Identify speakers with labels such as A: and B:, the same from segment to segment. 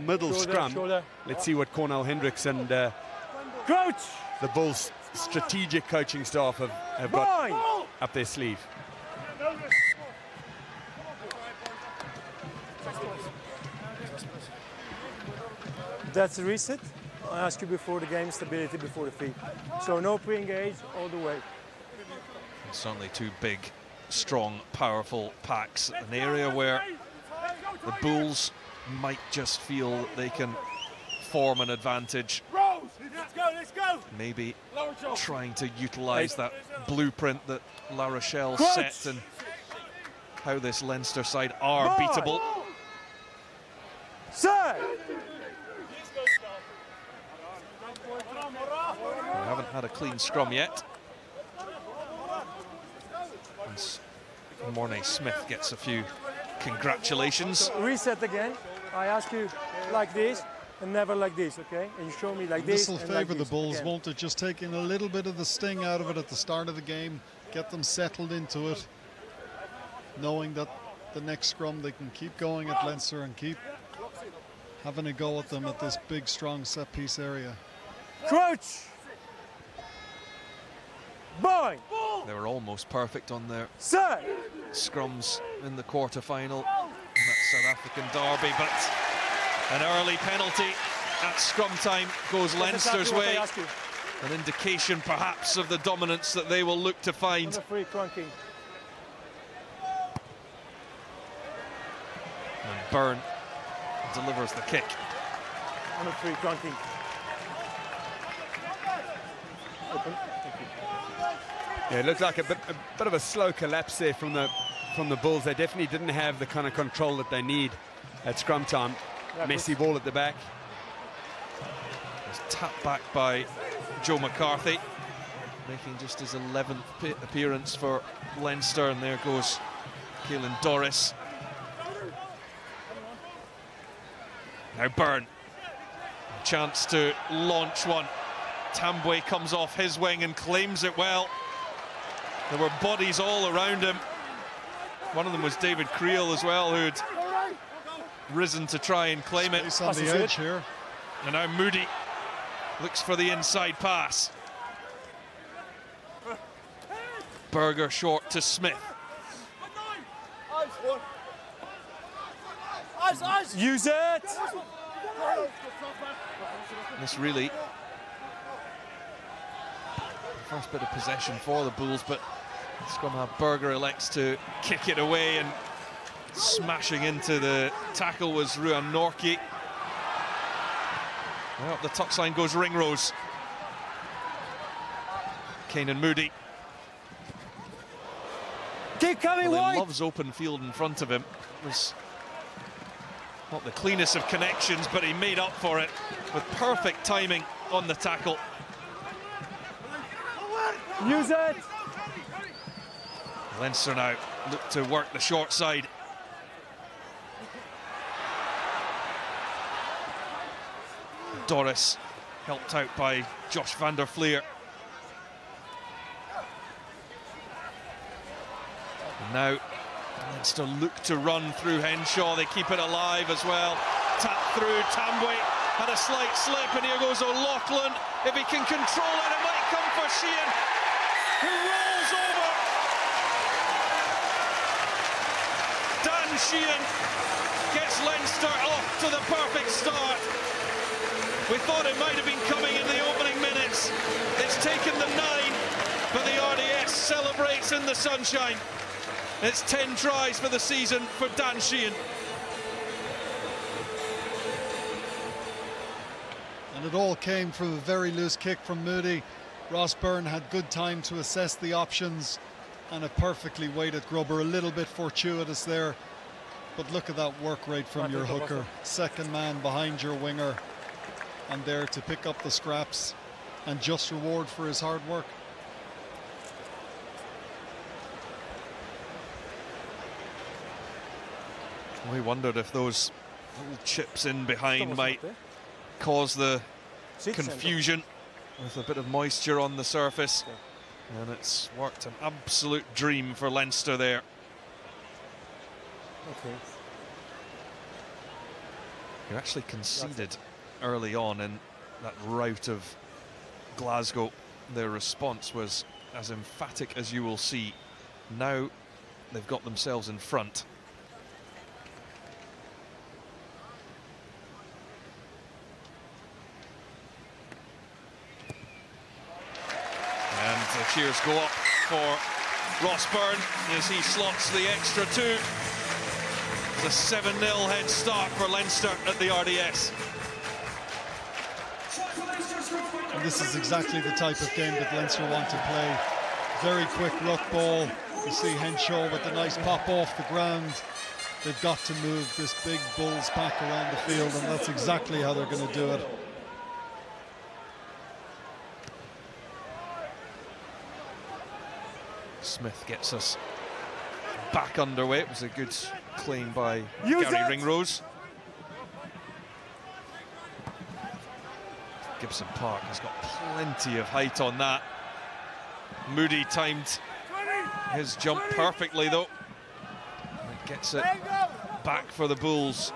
A: middle scrum. Let's see what Cornell Hendricks and
B: Coach!
A: the Bulls' strategic coaching staff have got up their sleeve.
B: That's a reset. I asked you before the game, stability before the feed. So no pre-engage all the way.
C: Certainly two big, strong, powerful packs. An area where the Bulls might just feel that they can form an advantage. Maybe trying to utilize that blueprint that La Rochelle set, and how this Leinster side are beatable.
B: Sir!
C: We haven't had a clean scrum yet. And Mornay Smith gets a few congratulations.
B: Reset again. I ask you like this and never like this, okay? And you show me like this.
D: This will favour the Bulls, won't it? Just taking a little bit of the sting out of it at the start of the game, get them settled into it, knowing that the next scrum they can keep going at Leinster and keep having a go at them at this big, strong set-piece area.
B: Crouch! Boy!
C: They were almost perfect on their
B: Sir!
C: scrums in the quarter-final in that South African derby, but an early penalty at scrum time goes Leinster's way. An indication perhaps of the dominance that they will look to find.
B: Free crunking.
C: And Byrne delivers the kick.
B: On a free crunking. Open. Thank you.
A: Yeah, it looked like a bit of a slow collapse there from the Bulls. They definitely didn't have the kind of control that they need at scrum time. Messy ball at the back.
C: It's tapped back by Joe McCarthy, making just his 11th appearance for Leinster, and there goes Caelan Doris. Now Byrne, chance to launch one. Tambwe comes off his wing and claims it well. There were bodies all around him. One of them was David Creel as well, who'd risen to try and claim it.
D: On the edge here.
C: And now Moody looks for the inside pass. Berger short to Smith.
B: Use it!
C: This really the first bit of possession for the Bulls, but scrum half Berger elects to kick it away, and smashing into the tackle was Ruan Norke. Well, up the touchline goes Ringrose. Keenan Moody.
B: Keep coming,
C: Well,
B: White!
C: he loves open field in front of him. It was not the cleanest of connections, but he made up for it with perfect timing on the tackle.
B: Use it!
C: Leinster now look to work the short side. Doris helped out by Josh van der Fleer. And now Leinster look to run through Henshaw. They keep it alive as well. Tap through. Tambwe had a slight slip, and here goes O'Loughlin. If he can control it, it might come for Sheehan, who rolls over. Dan Sheehan gets Leinster off to the perfect start. We thought it might have been coming in the opening minutes. It's taken them 9, but the RDS celebrates in the sunshine. It's 10 tries for the season for Dan Sheehan.
D: And it all came from a very loose kick from Moody. Ross Byrne had good time to assess the options, and a perfectly weighted grubber, a little bit fortuitous there. But look at that work rate from your hooker. Second man behind your winger, and there to pick up the scraps and just reward for his hard work.
C: We wondered if those little chips in behind might cause the confusion with a bit of moisture on the surface. And it's worked an absolute dream for Leinster there.
B: Okay.
C: who actually conceded early on in that rout of Glasgow. Their response was as emphatic as you will see. Now they've got themselves in front. And the cheers go up for Ross Byrne as he slots the extra 2. It's a 7-0 head start for Leinster at the RDS.
D: And this is exactly the type of game that Leinster want to play. Very quick ruck ball. You see Henshaw with the nice pop off the ground. They've got to move this big Bulls pack around the field, and that's exactly how they're going to do it.
C: Smith gets us back underway. It was a good claim by Gary Ringrose. Gibson Park has got plenty of height on that. Moody timed his jump perfectly though. It gets it back for the Bulls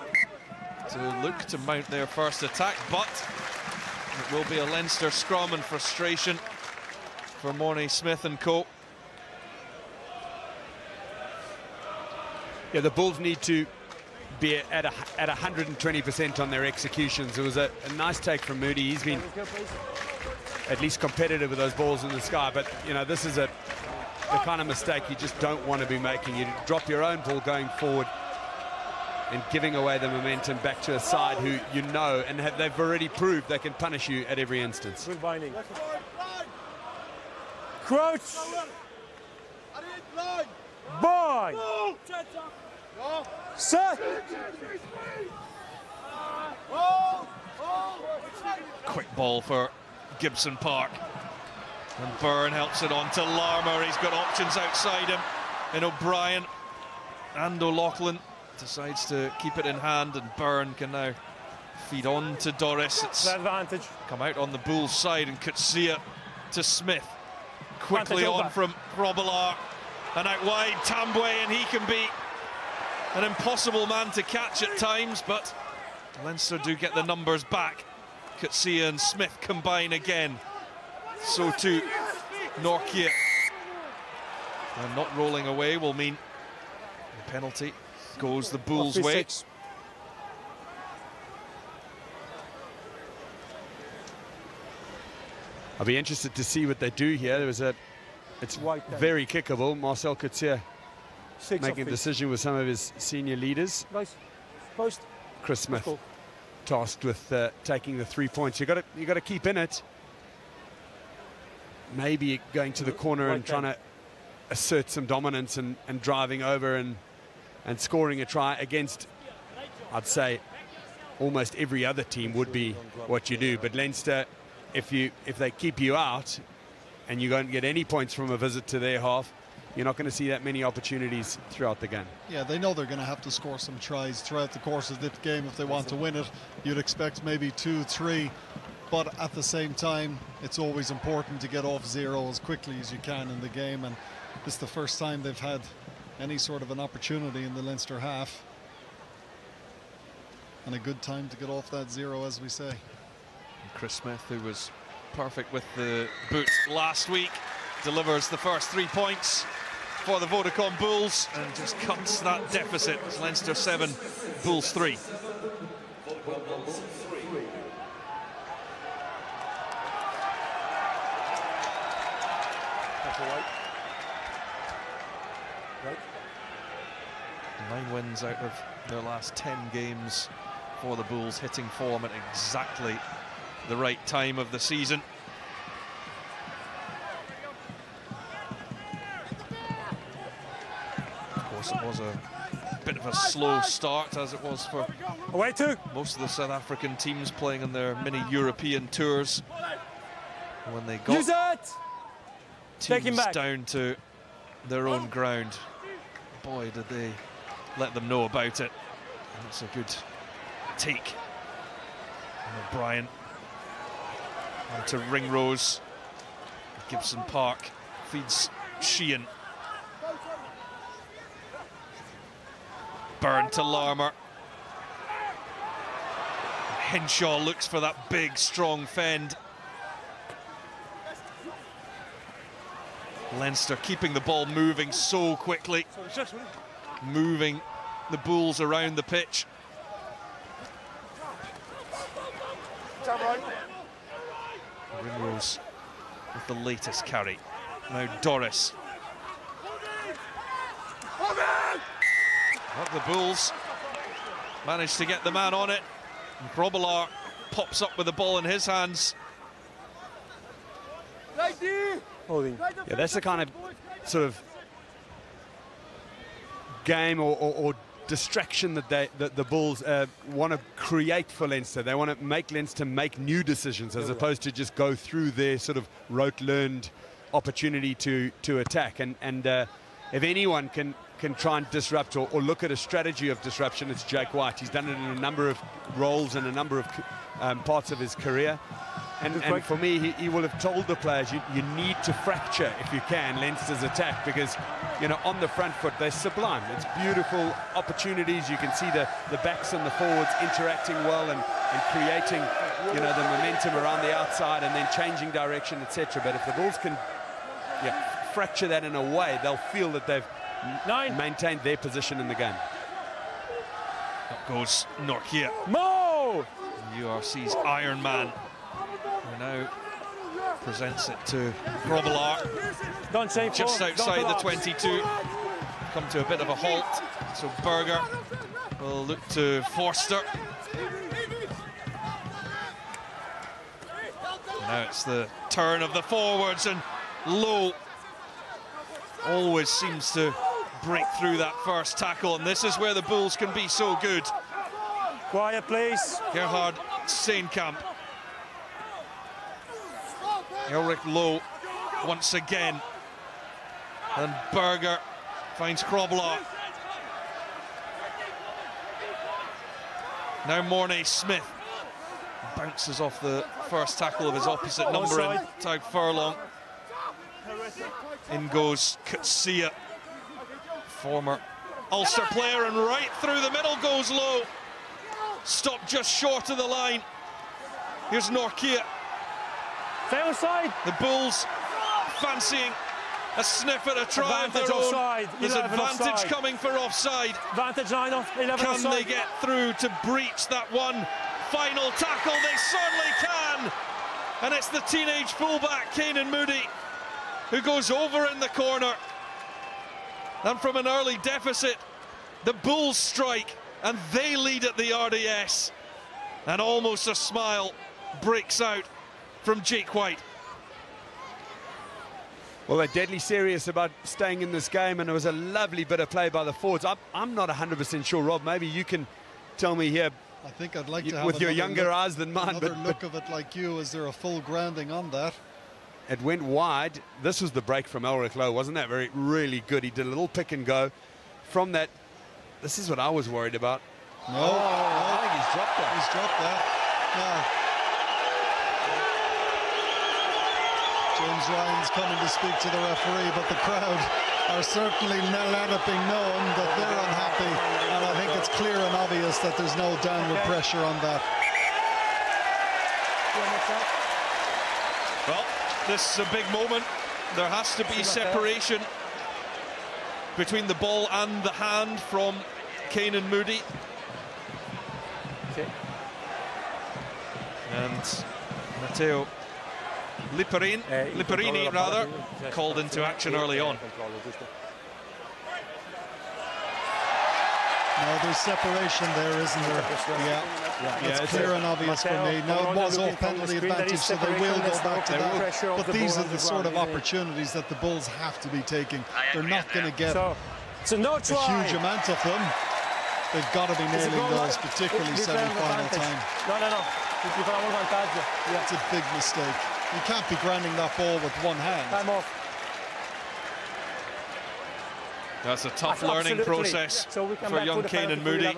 C: to look to mount their first attack, but it will be a Leinster scrum and frustration for Mornay Smith and co.
A: Yeah, the Bulls need to be at 120% on their executions. It was a nice take from Moody. He's been at least competitive with those balls in the sky, but you know, this is the kind of mistake you just don't want to be making. You drop your own ball going forward and giving away the momentum back to a side who you know and they've already proved they can punish you at every instance.
B: Good binding. Crouch. Bind. Set.
C: Quick ball for Gibson Park. And Byrne helps it on to Larmour. He's got options outside him. And O'Brien and O'Loughlin decides to keep it in hand, and Byrne can now feed on to Doris. It's
B: advantage.
C: Come out on the Bulls side, and Coetzee to Smith. Quickly on from Robillard. And out wide, Tambwe, and he can be an impossible man to catch at times, but Leinster do get the numbers back. Coetzee and Smith combine again. So too Nortje. And not rolling away will mean the penalty goes the Bulls' way.
A: I'll be interested to see what they do here. It's very kickable. Marcel Coetzee making a decision with some of his senior leaders.
B: Nice. Post.
A: Chris Smith tasked with taking the 3 points. You got to keep in it. Maybe going to the corner and trying to assert some dominance and driving over and scoring a try against, I'd say, almost every other team would be what you do. But Leinster, if they keep you out and you don't get any points from a visit to their half, you're not going to see that many opportunities throughout the game.
D: Yeah, they know they're going to have to score some tries throughout the course of this game if they want to win it. You'd expect maybe 2, 3, but at the same time, it's always important to get off 0 as quickly as you can in the game, and this is the first time they've had any sort of an opportunity in the Leinster half, and a good time to get off that 0, as we say.
C: And Chris Smith, who was perfect with the boot last week, delivers the first 3 points for the Vodacom Bulls and just cuts that deficit. It's Leinster 7, Bulls 3.
B: Right.
C: 9 wins out of their last 10 games for the Bulls, hitting form at exactly the right time of the season. Of course, it was a bit of a slow start, as it was for most of the South African teams playing on their mini European tours. When they got teams down to their own ground, boy, did they let them know about it. And it's a good take. And O'Brien onto Ringrose. Gibson Park feeds Sheehan. Byrne to Larmour. Henshaw looks for that big, strong fend. Leinster keeping the ball moving so quickly, moving the Bulls around the pitch. Ringrose with the latest carry. Now Doris. But the Bulls managed to get the man on it. Grobbelaar pops up with the ball in his hands.
A: Yeah, that's the kind of sort of game or distraction that the Bulls want to create for Leinster. They want to make Leinster make new decisions as opposed to just go through their sort of rote-learned opportunity to attack. And if anyone can try and disrupt or look at a strategy of disruption, it's Jake White. He's done it in a number of roles and a number of parts of his career. And for me, he will have told the players, you need to fracture, if you can, Leinster's attack, because, you know, on the front foot, they're sublime. It's beautiful opportunities. You can see the backs and the forwards interacting well and creating, you know, the momentum around the outside and then changing direction, etc. But if the Bulls can fracture that in a way, they'll feel that they've maintained their position in the game.
C: Up goes Norkia.
B: Mo!
C: URC's Iron Man. Who now presents it to Grobbelaar. Just outside the 22. Come to a bit of a halt. So Berger will look to Forster. Now it's the turn of the forwards, and Lowe always seems to break through that first tackle, and this is where the Bulls can be so good.
B: Quiet, please.
C: Gerhard Steenkamp. Elric Lowe once again. And Berger finds Grobbelaar. Now Mornay Smith bounces off the first tackle of his opposite number in Tag Furlong. In goes Kutsia, former Ulster player, and right through the middle goes Lowe. Stopped just short of the line. Here's Norkia.
B: Stay outside.
C: The Bulls fancying a sniff at a try of their own.
B: Offside.
C: There's advantage offside coming for offside.
B: Advantage 11
C: Can
B: offside.
C: they get through to breach that one final tackle? They certainly can. And it's the teenage fullback, Canan Moody, who goes over in the corner. And from an early deficit, the Bulls strike and they lead at the RDS. And almost a smile breaks out from Jake White.
A: Well, they're deadly serious about staying in this game, and it was a lovely bit of play by the forwards. I'm not 100% sure, Rob. Maybe you can tell me here.
D: I think I'd like to have
A: with your younger eyes than mine.
D: Another look of it like you. Is there a full grounding on that?
A: It went wide. This was the break from Elric Lowe, wasn't that really good? He did a little pick and go. From that, this is what I was worried about.
D: No,
A: I think he's dropped that.
D: He's dropped that. No. James Ryan's coming to speak to the referee, but the crowd are certainly let it be known that they're unhappy, and I think it's clear and obvious that there's no downward pressure on that.
C: Well, this is a big moment. There has to be separation between the ball and the hand from Canan Moody. And Matteo Liperini rather, called into action early on.
D: No, there's separation there, isn't there? Yeah, it's clear and obvious for me. Now, it was off penalty advantage, so they will go back to that. But these are the sort of opportunities that the Bulls have to be taking. They're not going to get a huge amount of them. They've got to be nailing those, particularly semi-final time.
B: No.
D: It's a big mistake. You can't be grinding that ball with one hand.
B: Time off.
C: That's a tough learning process for young Canan Moody.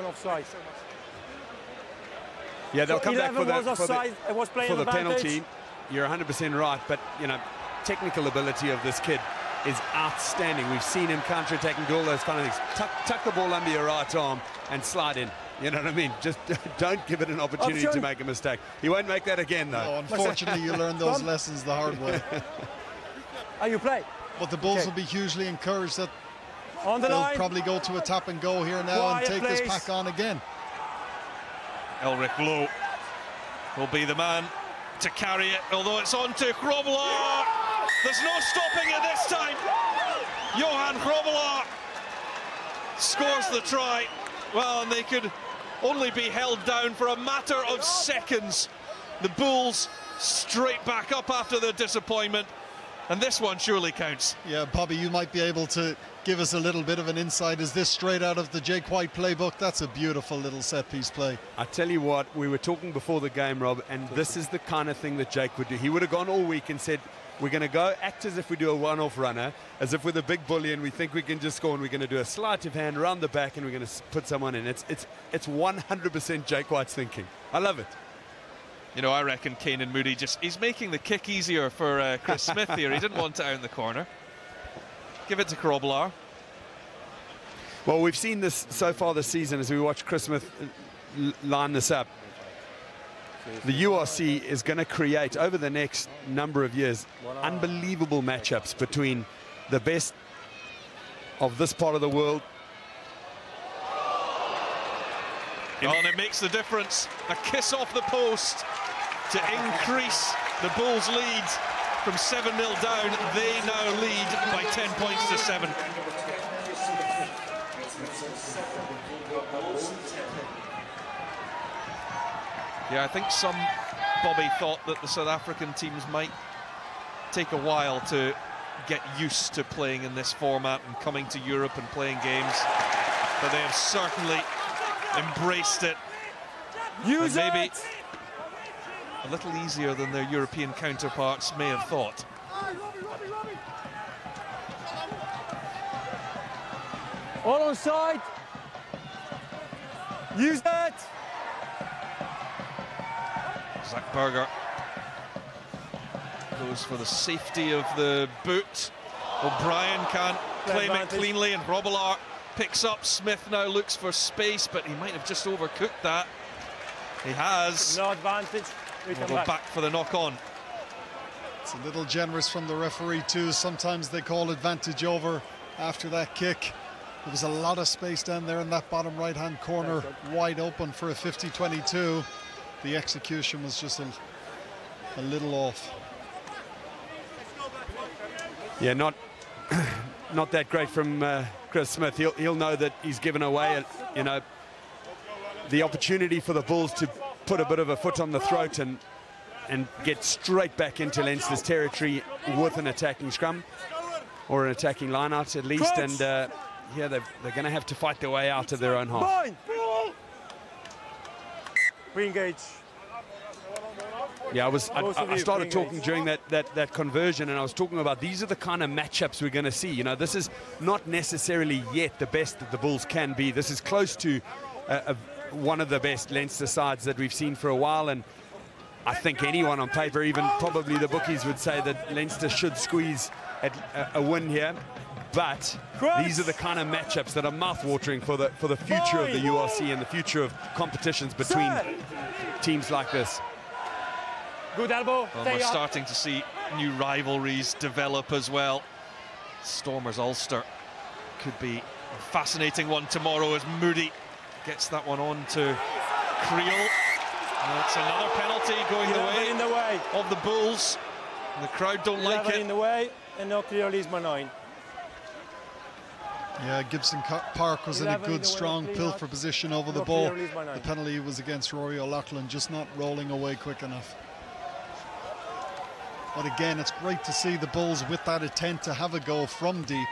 A: Yeah, they'll come back for the penalty. You're 100% right, but you know, technical ability of this kid is outstanding. We've seen him counter-attacking, do all those kind of things. Tuck the ball under your right arm and slide in. You know what I mean? Just don't give it an opportunity to make a mistake. He won't make that again, though.
D: No, unfortunately, you learn those lessons the hard way.
B: You play.
D: But the Bulls will be hugely encouraged that
B: On the
D: they'll
B: line.
D: probably go to a tap and go here now and take this pack on again.
C: Elric Lowe will be the man to carry it, although it's on to Grobbelaar. There's no stopping it this time. Johan Grobbelaar scores the try. Well, and they could only be held down for a matter of seconds. The Bulls straight back up after their disappointment, and this one surely counts.
D: Yeah, Bobby, you might be able to give us a little bit of an insight. Is this straight out of the Jake White playbook? That's a beautiful little set-piece play.
A: I tell you what, we were talking before the game, Rob, and this is the kind of thing that Jake would do. He would have gone all week and said, we're going to go act as if we do a one-off runner, as if we're the big bully and we think we can just score, and we're going to do a sleight of hand around the back and we're going to put someone in. It's 100% Jake White's thinking. I love it.
C: You know, I reckon Kane and Moody he's making the kick easier for Chris Smith here. He didn't want it out in the corner. Give it to Grobbelaar.
A: Well, we've seen this so far this season as we watch Chris Smith line this up. The URC is going to create, over the next number of years, unbelievable matchups between the best of this part of the world.
C: Oh, and it makes the difference. A kiss off the post to increase the Bulls' lead from 7-0 down. They now lead by 10 points to 7. Yeah, I think some, Bobby, thought that the South African teams might take a while to get used to playing in this format and coming to Europe and playing games, but they have certainly embraced it.
B: Use
C: and maybe
B: it.
C: a little easier than their European counterparts may have thought.
B: All on side. Use it.
C: Zach Berger goes for the safety of the boot. O'Brien can't claim it cleanly, and Grobbelaar picks up. Smith now looks for space, but he might have just overcooked that. He has.
B: No advantage.
C: We'll go back for the knock-on.
D: It's a little generous from the referee too. Sometimes they call advantage over after that kick. There was a lot of space down there in that bottom right-hand corner, wide open for a 50-22. The execution was just a little off.
A: Yeah, not that great from Chris Smith. He'll know that he's given away, you know, the opportunity for the Bulls to put a bit of a foot on the throat and get straight back into Leinster's territory with an attacking scrum or an attacking line-out at least. And yeah, they're going to have to fight their way out of their own half.
B: Re-engage.
A: Yeah, I started talking during that conversion, and I was talking about these are the kind of matchups we're going to see. You know, this is not necessarily yet the best that the Bulls can be. This is close to one of the best Leinster sides that we've seen for a while, and I think anyone on paper, even probably the bookies, would say that Leinster should squeeze a win here. But these are the kind of matchups that are mouth-watering for the future of the URC and the future of competitions between teams like this.
B: Good elbow.
C: Well, we're starting to see new rivalries develop as well. Stormers Ulster could be a fascinating one tomorrow as Moody gets that one on to Creel. That's another penalty going the way of the Bulls. And the crowd don't like it.
B: In the way, and now clearly is my 9.
D: Yeah, Gibson Park was in a good, strong pilfer position over the ball. The penalty was against Rory O'Loughlin, just not rolling away quick enough. But again, it's great to see the Bulls with that intent to have a go from deep.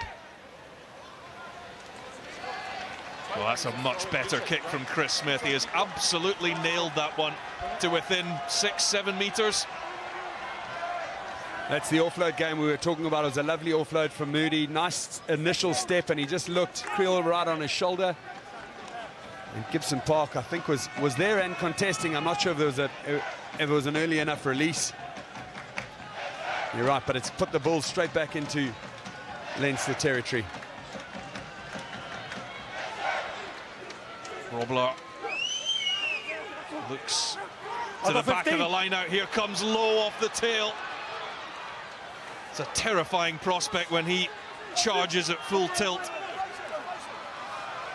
C: Well, that's a much better kick from Chris Smith. He has absolutely nailed that one to within 6-7 meters.
A: That's the offload game we were talking about. It was a lovely offload from Moody. Nice initial step, and he just looked Creel right on his shoulder. And Gibson Park, I think, was there and contesting. I'm not sure if it was an early enough release. You're right, but it's put the Bulls straight back into Leinster territory.
C: Grobbelaar Looks to the back of the line out. Here comes Lowe off the tail. It's a terrifying prospect when he charges at full tilt.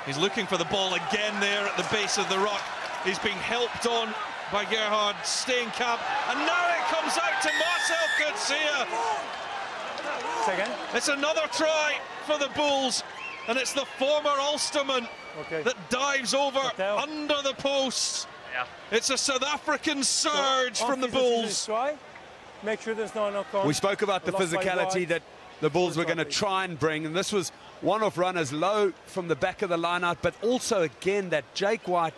C: He's looking for the ball again there at the base of the ruck. He's being helped on by Gerhard Steenkamp, and now it comes out to Marcel Coetzee.
B: Second.
C: It's another try for the Bulls, and it's the former Ulsterman that dives over under the posts.
E: Yeah.
C: It's a South African surge from the Bulls.
B: Make sure there's no knock-on.
A: We spoke about the physicality that the Bulls were going to try and bring, and this was one-off runners low from the back of the line-out, but also again that Jake White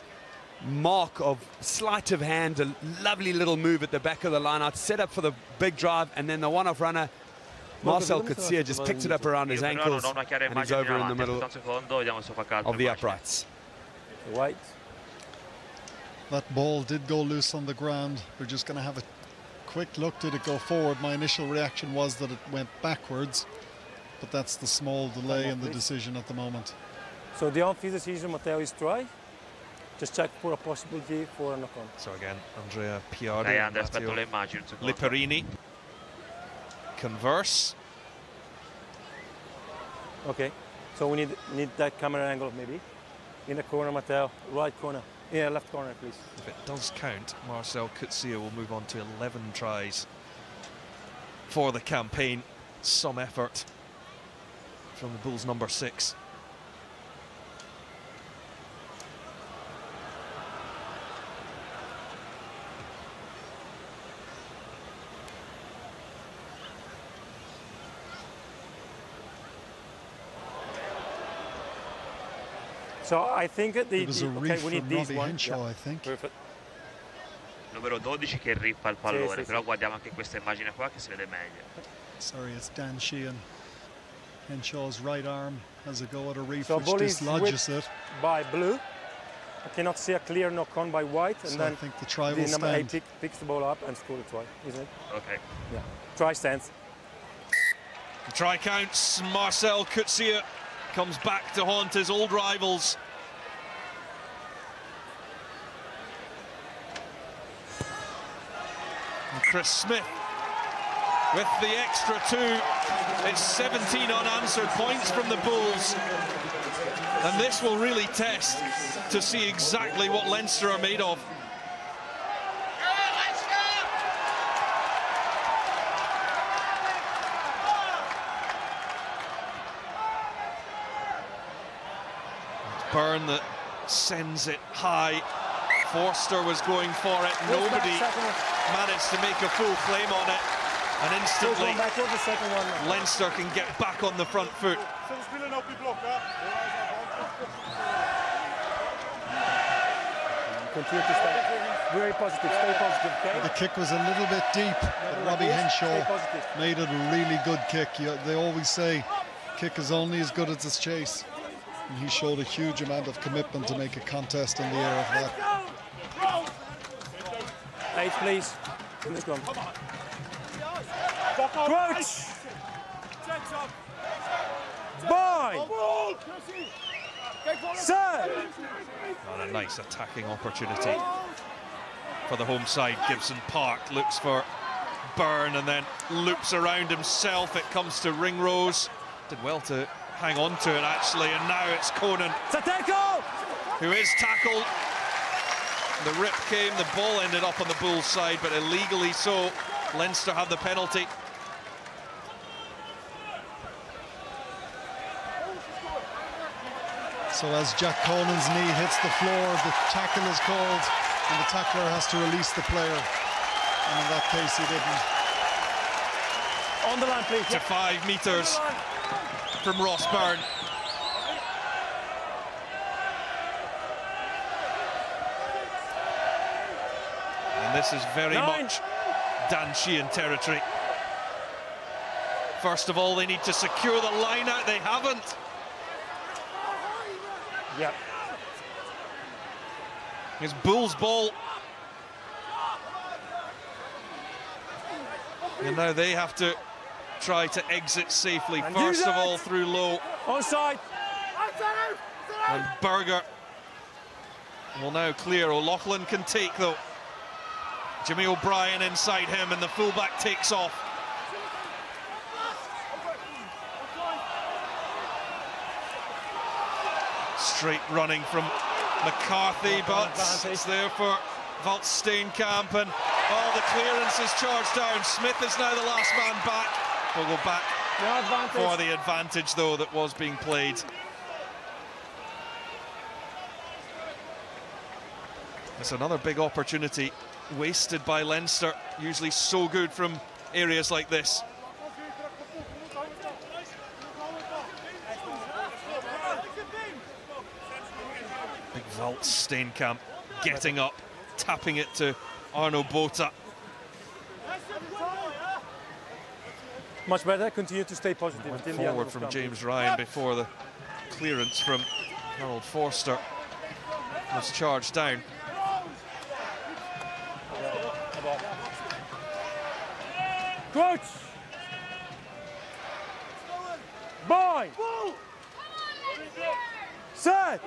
A: mark of sleight of hand, a lovely little move at the back of the line-out, set up for the big drive, and then the one-off runner, Marcel Coetzee, just picked it up around his ankles, and he's over in the middle of the uprights.
B: White.
D: That ball did go loose on the ground. We're just going to have a quick look. Did it go forward? My initial reaction was that it went backwards, but that's the small delay in the decision at the moment.
B: So the on-field decision, Matteo, is try. Just check for a possibility for a knock-on.
C: So again, Andrea Piardi, Matteo Liparini converse.
B: Okay, so we need that camera angle maybe. In the corner, Matteo, right corner. Yeah, left corner, please.
C: If it does count, Marcel Coetzee will move on to 11 tries for the campaign. Some effort from the Bulls' number 6.
B: So I think that
D: it was a reef
B: we need
D: from
B: these
D: Robbie
B: one.
D: Henshaw, I think.
B: Perfect.
E: Numero 12 che rippa il pallone, però guardiamo anche questa immagine qua che si vede meglio.
D: Sorry, it's Dan Sheehan. Henshaw's right arm has a go at a reef,
B: so
D: which dislodges it.
B: By blue. I cannot see a clear knock-on by white, and
D: so
B: then
D: I think the try will
B: number
D: stand.
B: 8 picks the ball up and scores a try, isn't it?
E: Okay.
B: Yeah. Try stands.
C: Try counts. Marcel Coetzee comes back to haunt his old rivals. And Chris Smith with the extra 2. It's 17 unanswered points from the Bulls. And this will really test to see exactly what Leinster are made of. Byrne that sends it high. Forster was going for it. Nobody managed to make a full claim on it. And instantly, Leinster can get back on the front foot.
B: Continue to stay very positive, stay positive, okay?
D: The kick was a little bit deep, but Robbie Henshaw made it a really good kick. They always say, kick is only as good as its chase. And he showed a huge amount of commitment to make a contest in the air of that.
B: 8, please. In the scrum. Crouch! Bind! Set!
C: And a nice attacking opportunity for the home side. Gibson Park looks for Byrne and then loops around himself. It comes to Ringrose. Did well to hang on to it actually, and now it's Conan who is tackled. The rip came, the ball ended up on the Bulls side, but illegally so. Leinster have the penalty.
D: So as Jack Conan's knee hits the floor, the tackle is called, and the tackler has to release the player. And in that case, he didn't.
B: On the line, please.
C: To 5 metres from Ross Byrne. And this is very much Dan Sheehan territory. First of all, they need to secure the line out. They haven't.
B: Yeah.
C: It's Bulls' ball. And now they have to try to exit safely.
B: And
C: first of all, through Lowe.
B: Onside.
C: And Berger will now clear. O'Loughlin can take, though. Jimmy O'Brien inside him, and the fullback takes off. Straight running from McCarthy, but it's there for Walt Steenkamp, and the clearance is charged down. Smith is now the last man back. We'll go back for the advantage, though, that was being played. It's another big opportunity wasted by Leinster, usually so good from areas like this. Big Walt Steenkamp getting up, tapping it to Arno Botha.
B: Much better, continue to stay positive.
C: Went forward from James Ryan before the clearance from Harold Forster was charged down.
B: Coach! Boy! Set!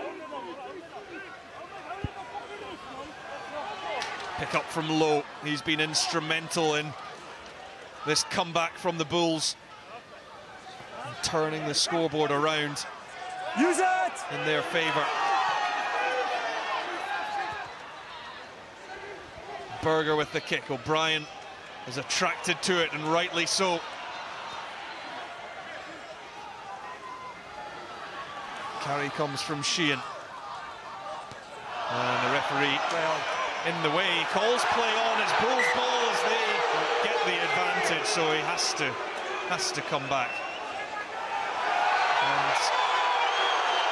C: Pick up from Lowe. He's been instrumental in this comeback from the Bulls, turning the scoreboard around
B: Use it!
C: in their favour. Berger with the kick. O'Brien is attracted to it, and rightly so. Carry comes from Sheehan. And the referee in the way. He calls play on. It's Bulls' ball as they get the advantage, so he has to come back. And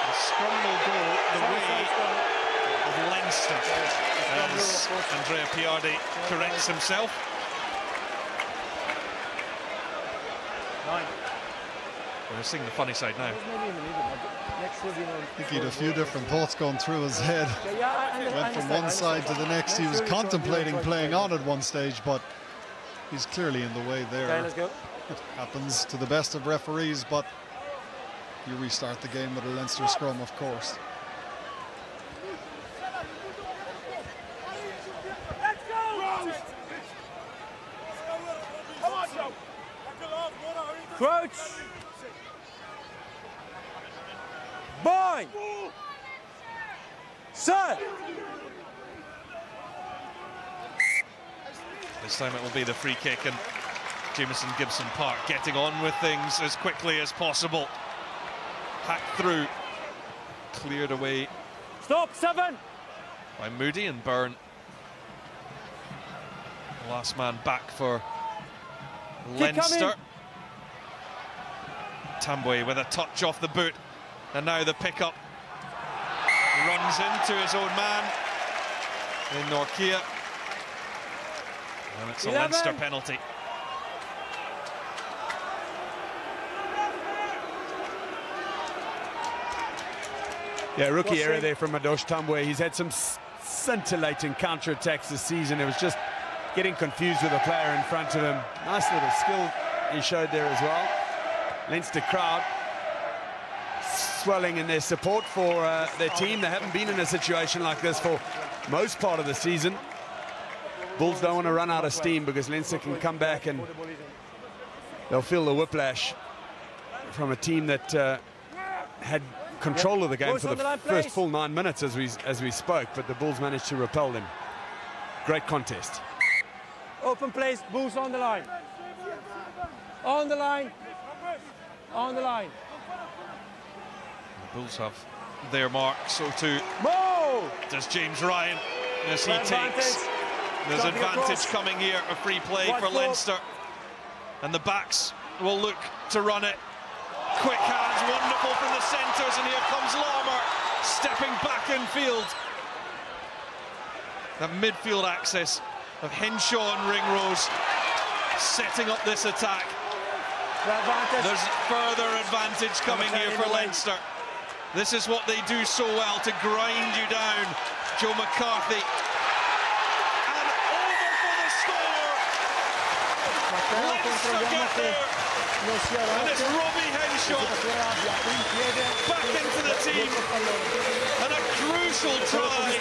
C: the scrum will go the way of Leinster, as Andrea Piardi corrects himself. We're seeing the funny side now.
D: I think he had a few different thoughts going through his head. Went from one side to the next. He was contemplating playing on at one stage, but he's clearly in the way there.
B: Let's go.
D: It happens to the best of referees, but you restart the game with a Leinster scrum, of course.
B: Crouch! Boy! Set!
C: This time it will be the free kick, and Jamison Gibson Park getting on with things as quickly as possible. Hacked through, cleared away.
B: Stop, 7!
C: By Moody, and Byrne, last man back for Leinster. Tambwe with a touch off the boot, and now the pickup. Runs into his own man in Norkia, and it's a
B: 11.
C: Leinster penalty.
A: Yeah, rookie error there from Adosh Tambwe. He's had some scintillating counter-attacks this season. It was just getting confused with the player in front of him. Nice little skill he showed there as well. Leinster crowd swelling in their support for their team. They haven't been in a situation like this for most part of the season. Bulls don't want to run out of steam, because Leinster can come back and they'll feel the whiplash from a team that had control of the game for the first full 9 minutes as we spoke, but the Bulls managed to repel them. Great contest.
B: Open place, Bulls on the line. On the line. On the line.
C: The Bulls have their mark, so too does James Ryan, as he takes. There's advantage coming here, a free play for Leinster. And the backs will look to run it. Quick hands, wonderful from the centres, and here comes Larmour, stepping back in field. That midfield access of Henshaw and Ringrose setting up this attack. There's further advantage coming here for Leinster. This is what they do so well, to grind you down. Joe McCarthy. And over for the score. Leinster get there. And it's Robbie Henshaw back into the team. And a crucial try.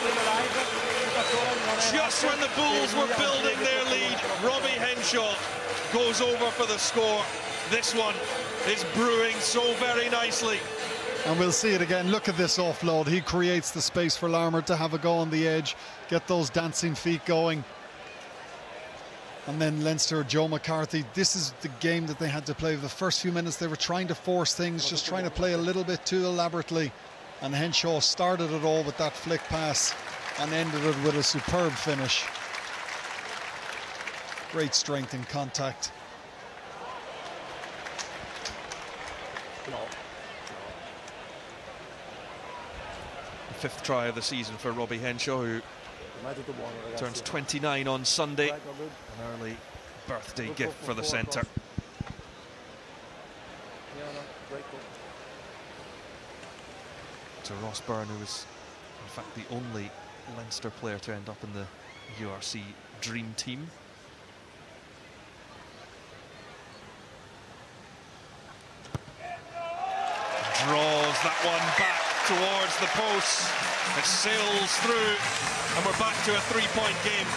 C: Just when the Bulls were building their lead, Robbie Henshaw goes over for the score. This one is brewing so very nicely.
D: And we'll see it again. Look at this offload. He creates the space for Larmour to have a go on the edge, get those dancing feet going. And then Leinster, Joe McCarthy, this is the game that they had to play. The first few minutes they were trying to force things, just trying to play a little bit too elaborately. And Henshaw started it all with that flick pass and ended it with a superb finish. Great strength in contact.
C: The 5th try of the season for Robbie Henshaw, who turns 29 on Sunday. An early birthday gift for the centre. To Ross Byrne, who was in fact the only Leinster player to end up in the URC Dream Team. Draws that one back towards the post. It sails through, and we're back to a 3-point game.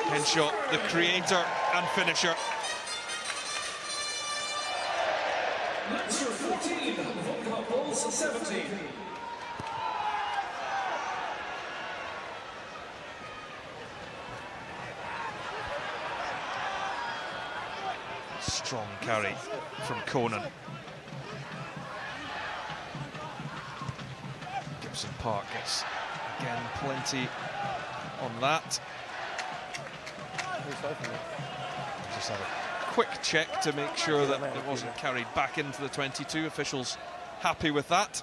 C: Henshaw, the creator and finisher.
F: Leinster 14, Bulls 17.
C: Strong carry from Conan. Gibson Park gets again plenty on that. Just had a quick check to make sure that it wasn't carried back into the 22. Officials happy with that.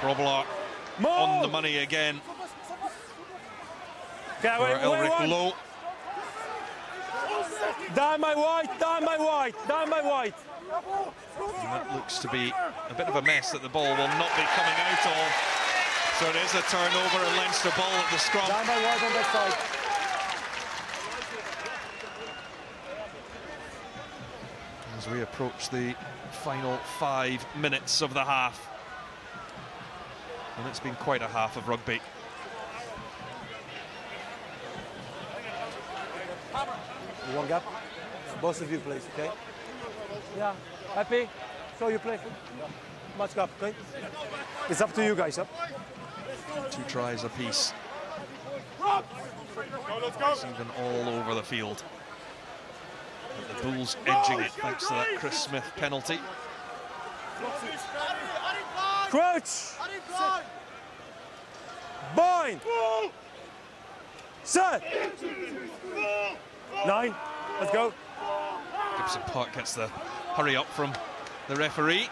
C: Grobbelaar on the money again for Elric Lowe.
B: Down by white, down by white, down by white.
C: And that looks to be a bit of a mess that the ball will not be coming out of. So it is a turnover, a Leinster ball at the scrum.
B: Down by white on that side.
C: As we approach the final 5 minutes of the half. And it's been quite a half of rugby.
B: One gap. Both of you please, okay? Yeah, happy? So you play? Much gap, okay? It's up to you guys, huh?
C: 2 tries apiece. It's even all over the field. But the Bulls edging it thanks to that Chris Smith penalty.
B: Crouch! Bind! Set! 9, let's go.
C: Gibson Park gets the hurry up from the referee.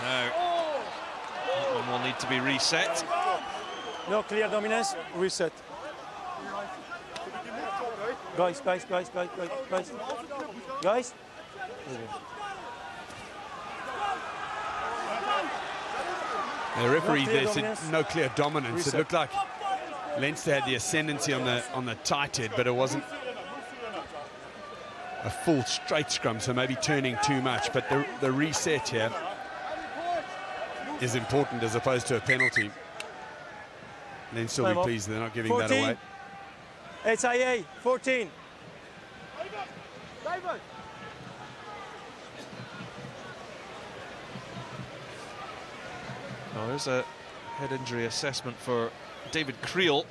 C: Now, that one will need to be reset.
B: No clear dominance, reset. Guys.
A: The referee there said no clear dominance. It looked like Leinster had the ascendancy on the tight head, but it wasn't a full straight scrum, so maybe turning too much. But the reset here is important as opposed to a penalty. Leinster will be pleased they're not giving 14. That away.
B: SIA, 14.
C: Now there's a head injury assessment for David Creel.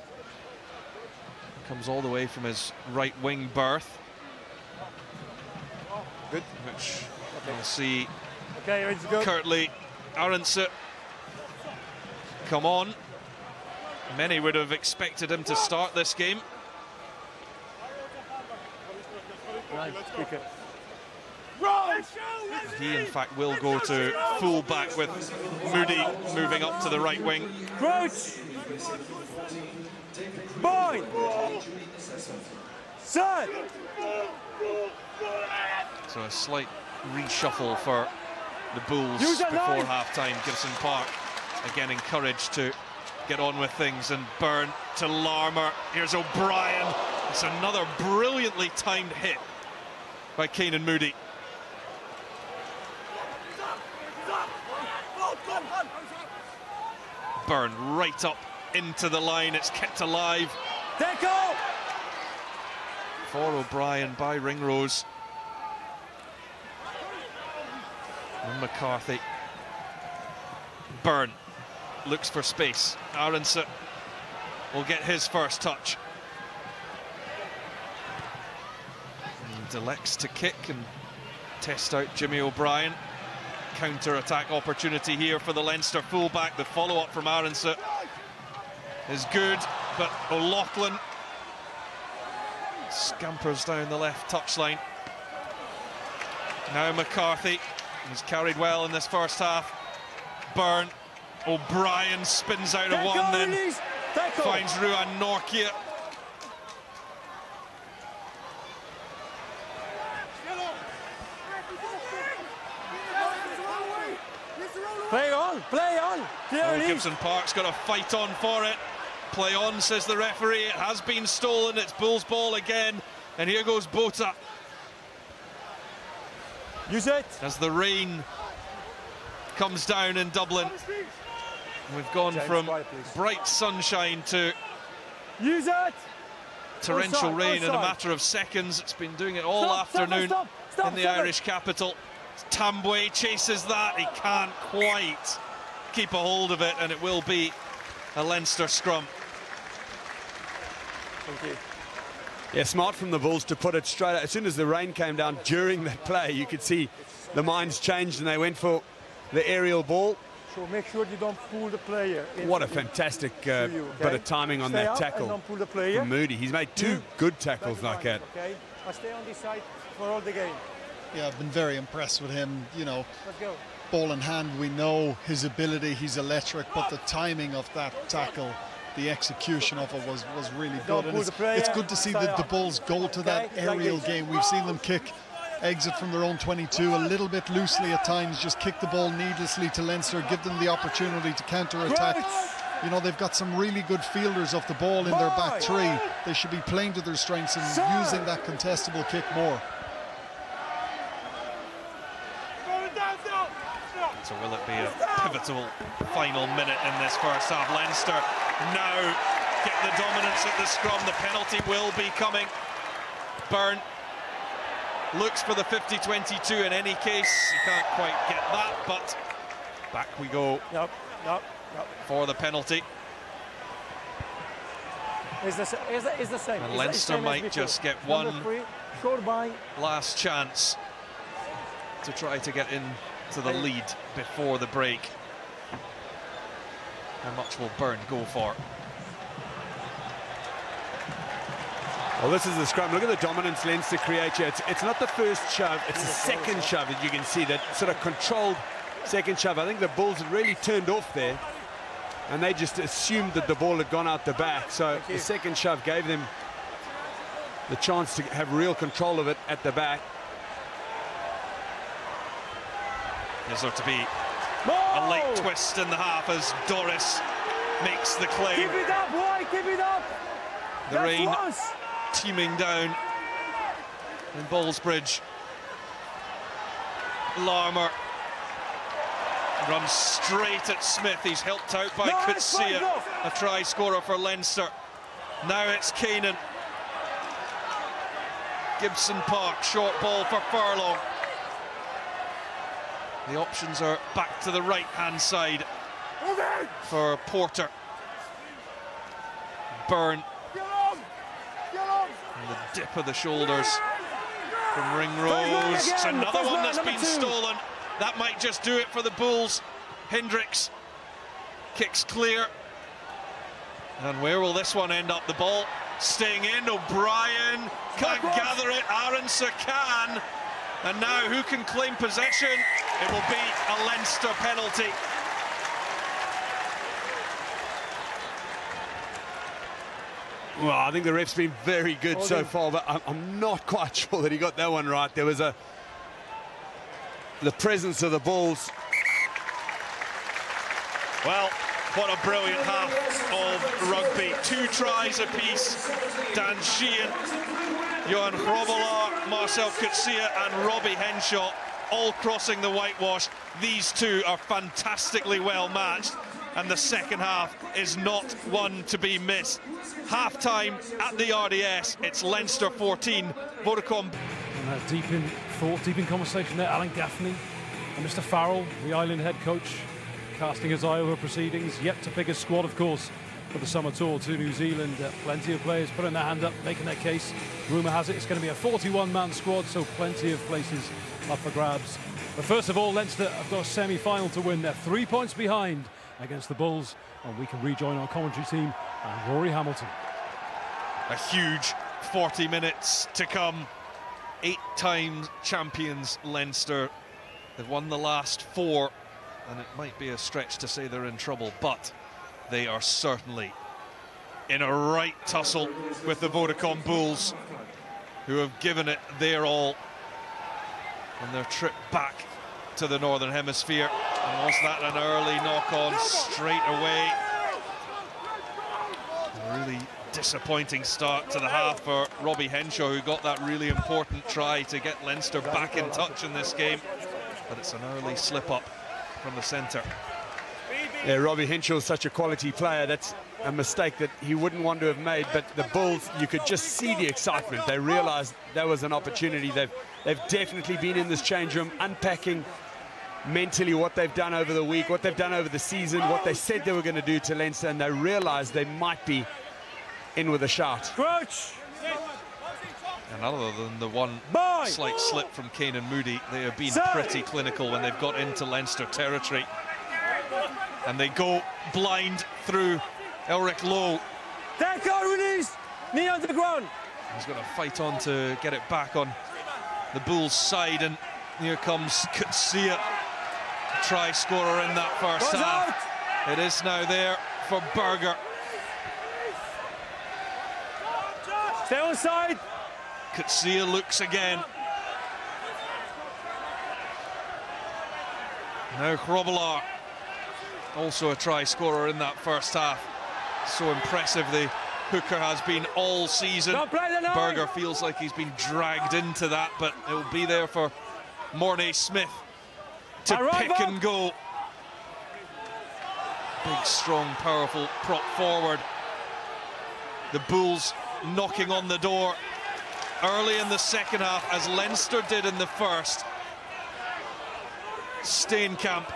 C: Comes all the way from his right wing berth.
B: Good.
C: Which we'll see
B: ready to go.
C: Kurtley Arendse come on. Many would have expected him to start this game.
B: Nice, kick it.
C: He, in fact, will go to full-back with Moody moving up to the right wing.
B: Crouch! Boy! Set!
C: So a slight reshuffle for the Bulls before half-time. Gibson Park again encouraged to get on with things, and Byrne to Larmour. Here's O'Brien. It's another brilliantly timed hit by Keenan Moody. Byrne right up into the line. It's kept alive.
B: Deco!
C: For O'Brien by Ringrose. And McCarthy. Byrne looks for space. Aronson will get his first touch. And elects to kick and test out Jimmy O'Brien. Counter-attack opportunity here for the Leinster fullback. The follow-up from Aronson is good, but O'Loughlin scampers down the left touchline. Now McCarthy, he's carried well in this first half. Byrne, O'Brien spins out of one, then finds Ruan Norkia.
B: Play on, play on.
C: Oh, Gibson Park's got a fight on for it. Play on, says the referee. It has been stolen. It's Bulls ball again. And here goes Bota.
B: Use it.
C: As the rain comes down in Dublin. We've gone from bright sunshine to
B: use it.
C: torrential rain in a matter of seconds. It's been doing it all afternoon in the Irish capital. Tambwe chases that. He can't quite keep a hold of it, and it will be a Leinster scrum.
B: Thank you.
A: Yeah, smart from the Bulls to put it straight out. As soon as the rain came down during that play, you could see the minds changed and they went for the aerial ball.
B: So make sure you don't pull the player.
A: What a fantastic bit of timing on that tackle
B: don't pull the player.
A: from Moody. He's made two good tackles like that.
B: Okay, I stay on this side for all the game.
D: Yeah, I've been very impressed with him. You know,
B: Let's go.
D: ball in hand, we know his ability, he's electric, but the timing of that tackle, the execution of it was really good. And it's good to see that the Bulls go to that aerial game. We've seen them kick, exit from their own 22 a little bit loosely at times, just kick the ball needlessly to Leinster, give them the opportunity to counter-attack. You know, they've got some really good fielders of the ball in their back three. They should be playing to their strengths and using that contestable kick more.
C: So will it be a pivotal final minute in this first half? Leinster now get the dominance at the scrum. The penalty will be coming. Byrne looks for the 50-22 in any case. He can't quite get that, but back we go for the penalty.
B: It's the same.
C: And Leinster might just get one last chance to try to get in to the lead before the break. How much will Byrne go for?
A: Well, this is the scrum. Look at the dominance Leinster create here. It's not the first shove, it's the second shove that you can see, that sort of controlled second shove. I think the Bulls had really turned off there, and they just assumed that the ball had gone out the back. So the second shove gave them the chance to have real control of it at the back.
C: Is there to be a late twist in the half as Doris makes the claim?
B: Keep it up, boy, keep it up.
C: The rain teeming down in Ballsbridge. Larmour runs straight at Smith. He's helped out by Kutsia, a try scorer for Leinster. Now it's Keenan. Gibson Park, short ball for Furlong. The options are back to the right-hand side for Porter. Byrne. And the dip of the shoulders from Ringrose. It's another one that's been stolen. That might just do it for the Bulls. Hendricks kicks clear. And where will this one end up? The ball staying in. O'Brien can't gather it. Aronsa can. And now who can claim possession? It will be a Leinster penalty.
A: Well, I think the ref's been very good so far, but I'm not quite sure that he got that one right. There was the presence of the balls.
C: Well, what a brilliant half of rugby. 2 tries apiece. Dan Sheehan, Johan Grobbelaar, Marcel Coetzee and Robbie Henshaw all crossing the whitewash. These two are fantastically well matched, and the second half is not one to be missed. Half-time at the RDS, it's Leinster 14, Vodacom.
G: And deep in thought, deep in conversation there, Alan Gaffney and Mr. Farrell, the Island head coach, casting his eye over proceedings, yet to pick his squad, of course, for the summer tour to New Zealand. Plenty of players putting their hand up, making their case. Rumour has it it's going to be a 41-man squad, so plenty of places up for grabs. But first of all, Leinster have got a semi-final to win. They're 3 points behind against the Bulls, and we can rejoin our commentary team and Rory Hamilton.
C: A huge 40 minutes to come. 8-time champions Leinster. They've won the last 4, and it might be a stretch to say they're in trouble, but they are certainly in a right tussle with the Vodacom Bulls, who have given it their all on their trip back to the Northern Hemisphere. And was that an early knock-on straight away? A really disappointing start to the half for Robbie Henshaw, who got that really important try to get Leinster back in touch in this game. But it's an early slip-up from the centre.
A: Yeah, Robbie Henshaw is such a quality player. That's a mistake that he wouldn't want to have made, but the Bulls, you could just see the excitement. They realised that was an opportunity. They've definitely been in this change room, unpacking mentally what they've done over the week, what they've done over the season, what they said they were going to do to Leinster, and they realised they might be in with a shout.
B: Crouch!
C: And other than the one slight slip from Kane and Moody, they have been pretty clinical when they've got into Leinster territory. And they go blind through Elric Lowe.
B: Take out, release! Knee on the ground.
C: He's going to fight on to get it back on the Bulls' side, and here comes Coetzee, try scorer in that first half. It is now there for Berger.
B: Stay on side.
C: Coetzee looks again. Now Grobbelaar, also a try scorer in that first half. So impressive the hooker has been all season. Berger feels like he's been dragged into that, but it will be there for Mornay Smith to pick and go. Big, strong, powerful prop forward. The Bulls knocking on the door early in the second half, as Leinster did in the first. Steenkamp.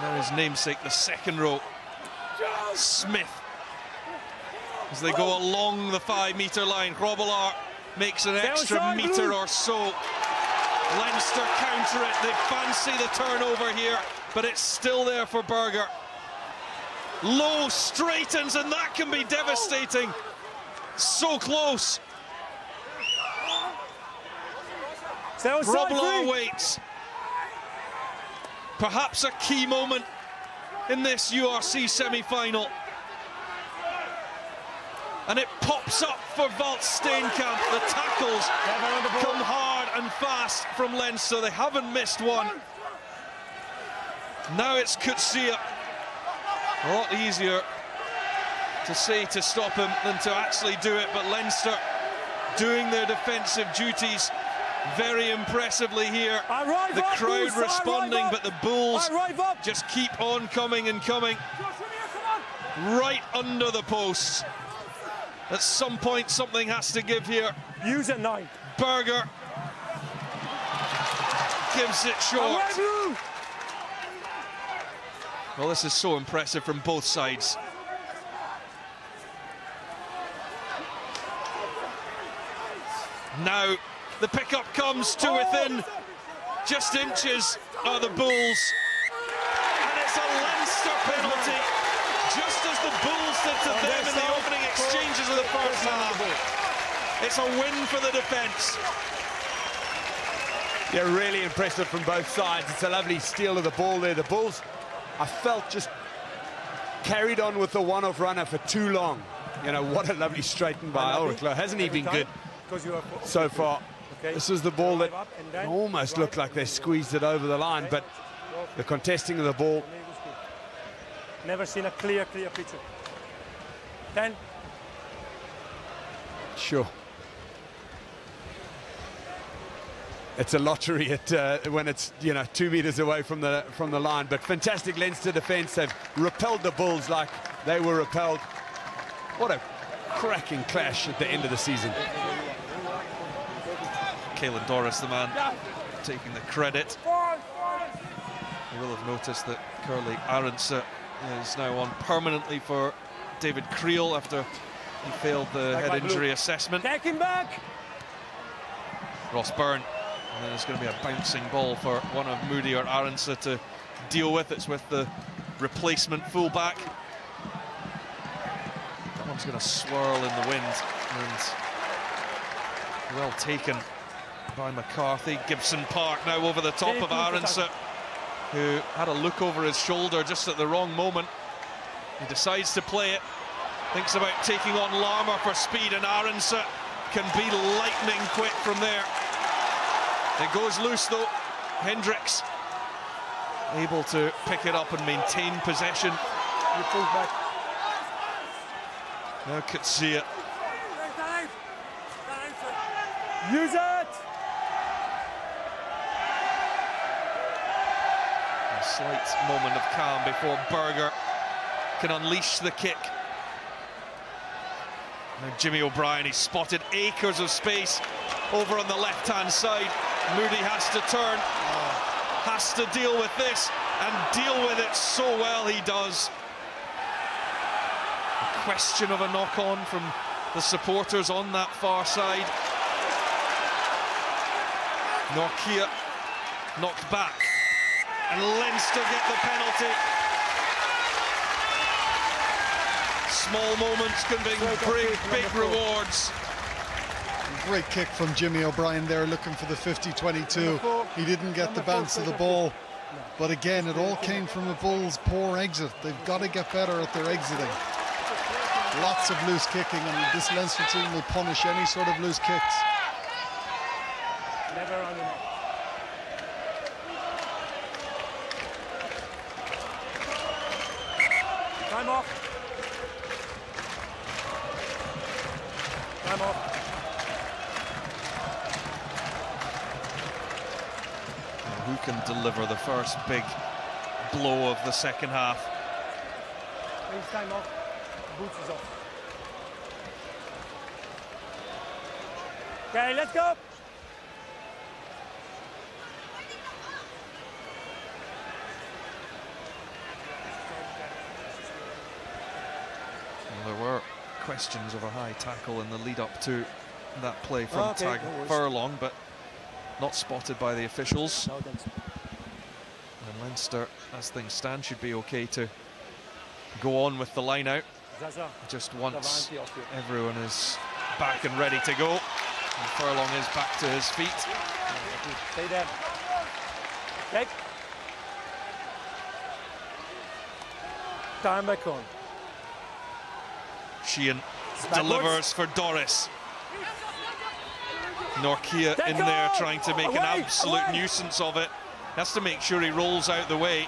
C: Now his namesake, the second row. Smith. As they go along the 5-metre line, Grobbelaar makes an extra metre or so. Leinster counter it. They fancy the turnover here, but it's still there for Berger. Lowe straightens, and that can be devastating. So close. Grobbelaar waits. Perhaps a key moment in this URC semi-final. And it pops up for Walt Steenkamp. The tackles come hard and fast from Leinster. They haven't missed one. Now it's Coetzee. A lot easier to say to stop him than to actually do it, but Leinster doing their defensive duties very impressively here. The crowd responding, but the Bulls just keep on coming and coming. Right under the posts. At some point, something has to give here.
B: Use it 9.
C: Berger gives it short. Well, this is so impressive from both sides. Now the pickup comes to within just inches of the Bulls. And it's It's a Leinster penalty, just as the Bulls did to them in the opening exchanges of the first half. It's a win for the defence.
A: Yeah, really impressive from both sides. It's a lovely steal of the ball there. The Bulls, I felt, just carried on with the one-off runner for too long. You know, what a lovely straighten by Ulrich. Hasn't he been good so far? This was the ball that almost looked like they squeezed it over the line, but the contesting of the ball.
B: Never seen a clear picture. 10.
A: Sure. It's a lottery when it's, you know, 2 meters away from the line. But fantastic Leinster defence. They've repelled the Bulls like they were repelled. What a cracking clash at the end of the season.
C: Caelan Doris, the man taking the credit. You will have noticed that Curly Arendse is now on permanently for David Creel after he failed the head injury assessment.
B: Take him back.
C: Ross Byrne. And then it's going to be a bouncing ball for one of Moody or Arendse to deal with. It's with the replacement fullback. That one's going to swirl in the wind, and well taken by McCarthy. Gibson Park now over the top of Arendse, who had a look over his shoulder just at the wrong moment. He decides to play it, thinks about taking on Larmour for speed, and Arendse can be lightning quick from there. It goes loose though. Hendricks able to pick it up and maintain possession. Now Kitsia.
B: Use it!
C: A slight moment of calm before Berger can unleash the kick. Now Jimmy O'Brien, he's spotted acres of space over on the left-hand side. Moody has to turn, has to deal with this, and deal with it so well he does. A question of a knock-on from the supporters on that far side. Norkia knocked back, and Leinster get the penalty. Small moments can bring big rewards.
D: Great kick from Jimmy O'Brien there, looking for the 50-22. He didn't get the bounce of the ball, but again, it all came from the Bulls' poor exit. They've got to get better at their exiting. Lots of loose kicking, and this Leinster team will punish any sort of loose kicks.
B: Never on the net. Time off. Time off.
C: Who can deliver the first big blow of the second half?
B: Please, time off. Boots is off. Okay, let's go.
C: Well, there were questions of a high tackle in the lead up to that play from Tag Furlong, but not spotted by the officials.
B: No, thanks.
C: And Leinster, as things stand, should be okay to go on with the line out. Just once everyone is back and ready to go, and Furlong is back to his feet.
B: Stay there. Take. Time back on.
C: Sheehan delivers for Doris. Norkia in there trying to make an absolute nuisance of it. Has to make sure he rolls out the way.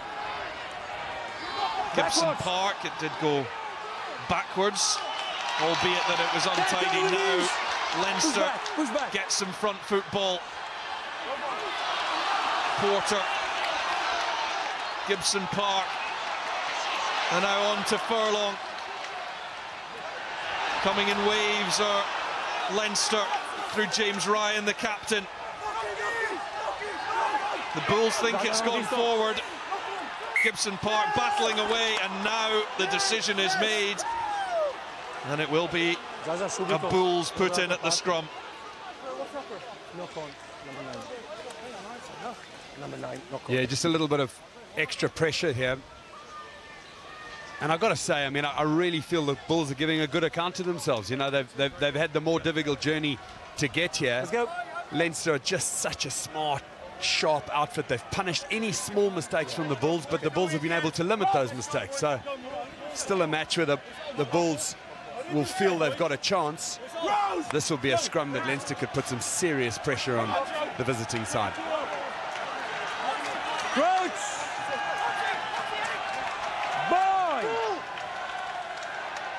C: Gibson Park, it did go backwards, albeit that it was untidy. Now Leinster gets some front foot ball. Porter, Gibson Park, and now on to Furlong. Coming in waves are Leinster through James Ryan, the captain. The Bulls think it's gone forward. Gibson Park battling away, and now the decision is made, and it will be a Bulls put in at the scrum.
B: Number 9.
A: Yeah, just a little bit of extra pressure here. And I've got to say, I mean, I really feel the Bulls are giving a good account to themselves. You know, they've had the more difficult journey to get here.
B: Let's go.
A: Leinster are just such a smart, sharp outfit. They've punished any small mistakes from the Bulls, but the Bulls have been able to limit those mistakes. So still a match where the Bulls will feel they've got a chance. This will be a scrum that Leinster could put some serious pressure on the visiting side.
B: Crouch! Boy!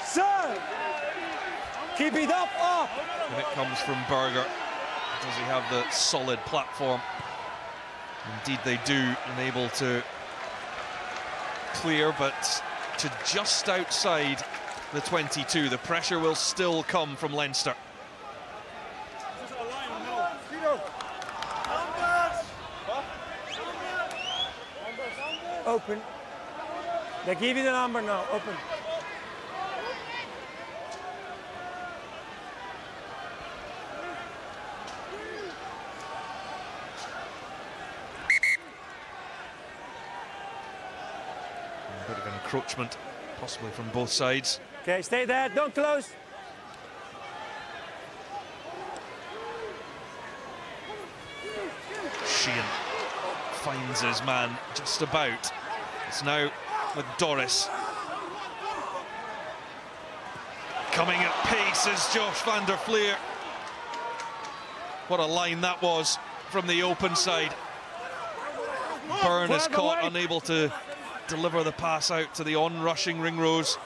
B: Sir! Keep it up!
C: And it comes from Berger. Does he have the solid platform? Indeed they do, and able to clear, but to just outside the 22. The pressure will still come from Leinster.
B: Open. They give you the number now. Open.
C: A bit of encroachment, possibly from both sides.
B: Okay, stay there. Don't close.
C: Sheehan finds his man just about. It's now with Doris. Coming at pace is Josh van der Fleer. What a line that was from the open side. Byrne is caught, unable to deliver the pass out to the on-rushing Ringrose.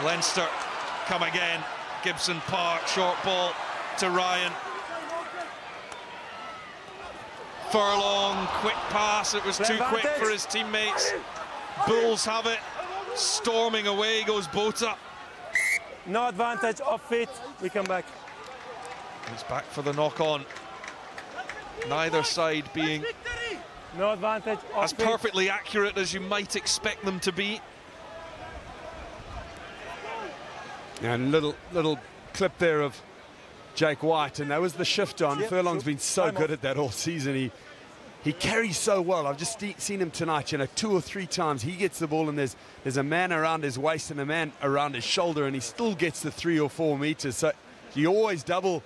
C: Leinster come again. Gibson Park, short ball to Ryan. Furlong, quick pass, it was too quick for his teammates. Bulls have it, storming away goes Bota.
B: No advantage, off feet, we come back.
C: He's back for the knock-on. Neither side being
B: no advantage, off
C: as
B: feet.
C: perfectly accurate as you might expect them to be.
A: And little clip there of Jake White, and that was the shift on.
B: Yep,
A: Furlong's
B: sure.
A: been so good at that all season. He carries so well. I've just seen him tonight, you know, 2 or 3 times. He gets the ball and there's a man around his waist and a man around his shoulder, and he still gets the 3 or 4 meters. So you always double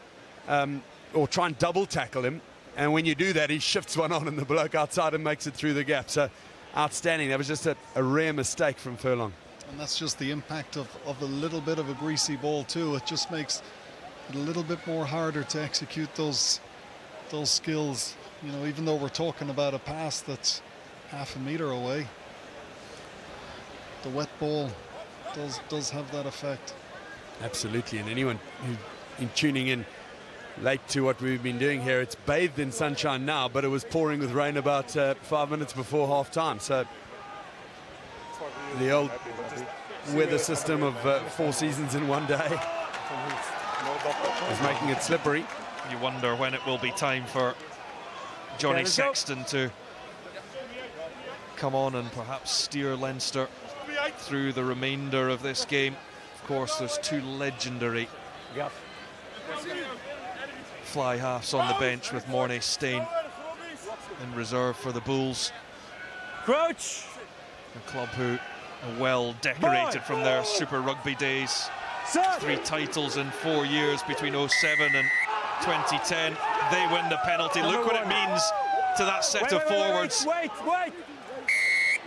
A: or try and double tackle him. And when you do that, he shifts one on and the bloke outside and makes it through the gap. So outstanding. That was just a rare mistake from Furlong.
D: And that's just the impact of a little bit of a greasy ball too. It just makes it a little bit more harder to execute those skills. You know, even though we're talking about a pass that's half a meter away, the wet ball does have that effect.
A: Absolutely, and anyone who tuning in late to what we've been doing here, it's bathed in sunshine now, but it was pouring with rain about 5 minutes before half time. So the old weather system of 4 seasons in one day is making it slippery.
C: You wonder when it will be time for Johnny Sexton to come on and perhaps steer Leinster through the remainder of this game. Of course, there's 2 legendary fly halves on the bench, with Mornay Stain in reserve for the Bulls.
B: Crouch!
C: A club who are well decorated from their Super Rugby days. 3 titles in 4 years between 07 and 2010. They win the penalty. Look what it means to that set of forwards.
B: Wait!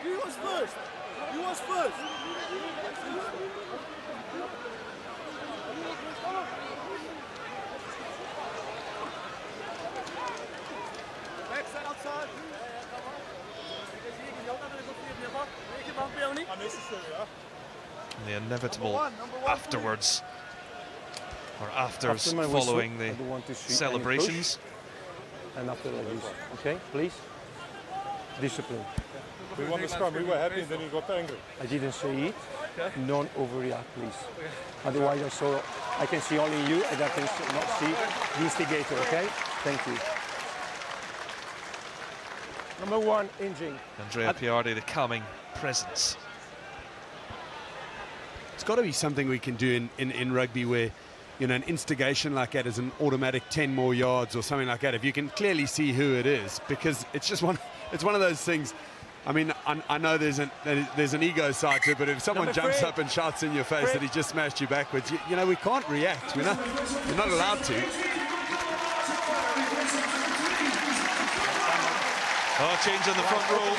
H: He was first. He was first.
C: The inevitable afterwards, or afters, following the celebrations.
B: And after like this, okay, please. Discipline.
H: We won the scrum, we were happy, and then he got angry.
B: I didn't say it. Don't overreact, please. Otherwise, I can see only you, and I can not see the instigator, okay? Thank you. Number 1, Injing.
C: Andrea Piardi, the calming presence.
A: It's got to be something we can do in rugby where, you know, an instigation like that is an automatic 10 more yards or something like that. If you can clearly see who it is, because it's just one of those things. I mean, I know there's an ego side to it, but if someone jumps up and shouts in your face that he just smashed you backwards, you know, we can't react. We're not allowed to.
C: Oh, change in the front row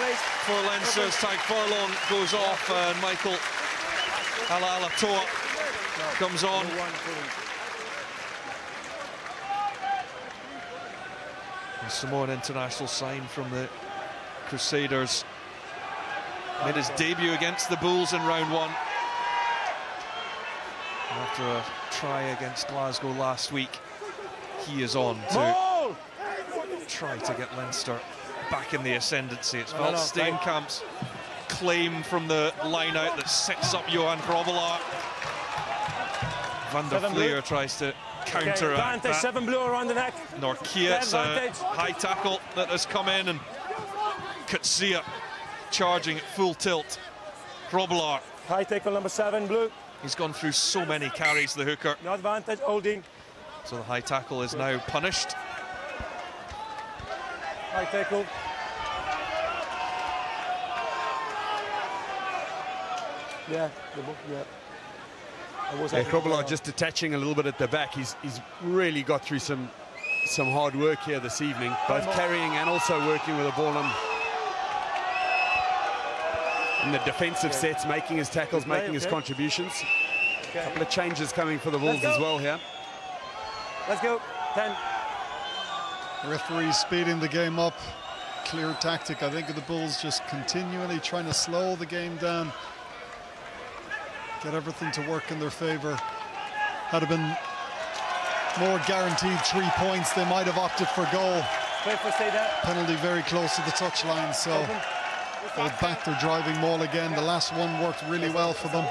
C: for Leinster's tag. Furlong goes off and Michael Alaalatoa comes on. A Samoan international sign from the Crusaders. Made his debut against the Bulls in round 1. After a try against Glasgow last week, he is on to try to get Leinster back in the ascendancy. It's Walt Steenkamp's claim from the line out that sets up Johan Grobbelaar. Van der Fleer tries to counteract that.
B: 7 blue around the neck.
C: Norkia's a high tackle that has come in, and Kutsia charging at full tilt. Grobbelaar.
B: High tackle number 7 blue.
C: He's gone through so many carries, the hooker.
B: No advantage, holding.
C: So the high tackle is now punished.
B: High tackle. Yeah.
A: Grobbelaar just detaching a little bit at the back. He's really got through some hard work here this evening, both carrying and also working with the ball in the defensive sets, making his tackles, making his contributions. A couple of changes coming for the Wolves as well here.
B: Let's go. 10.
D: Referee speeding the game up. Clear tactic, I think, of the Bulls, just continually trying to slow the game down. Get everything to work in their favour. Had it been more guaranteed 3 points, they might have opted for goal. Penalty very close to the touchline, so they'll back their driving maul again. The last one worked really well for them.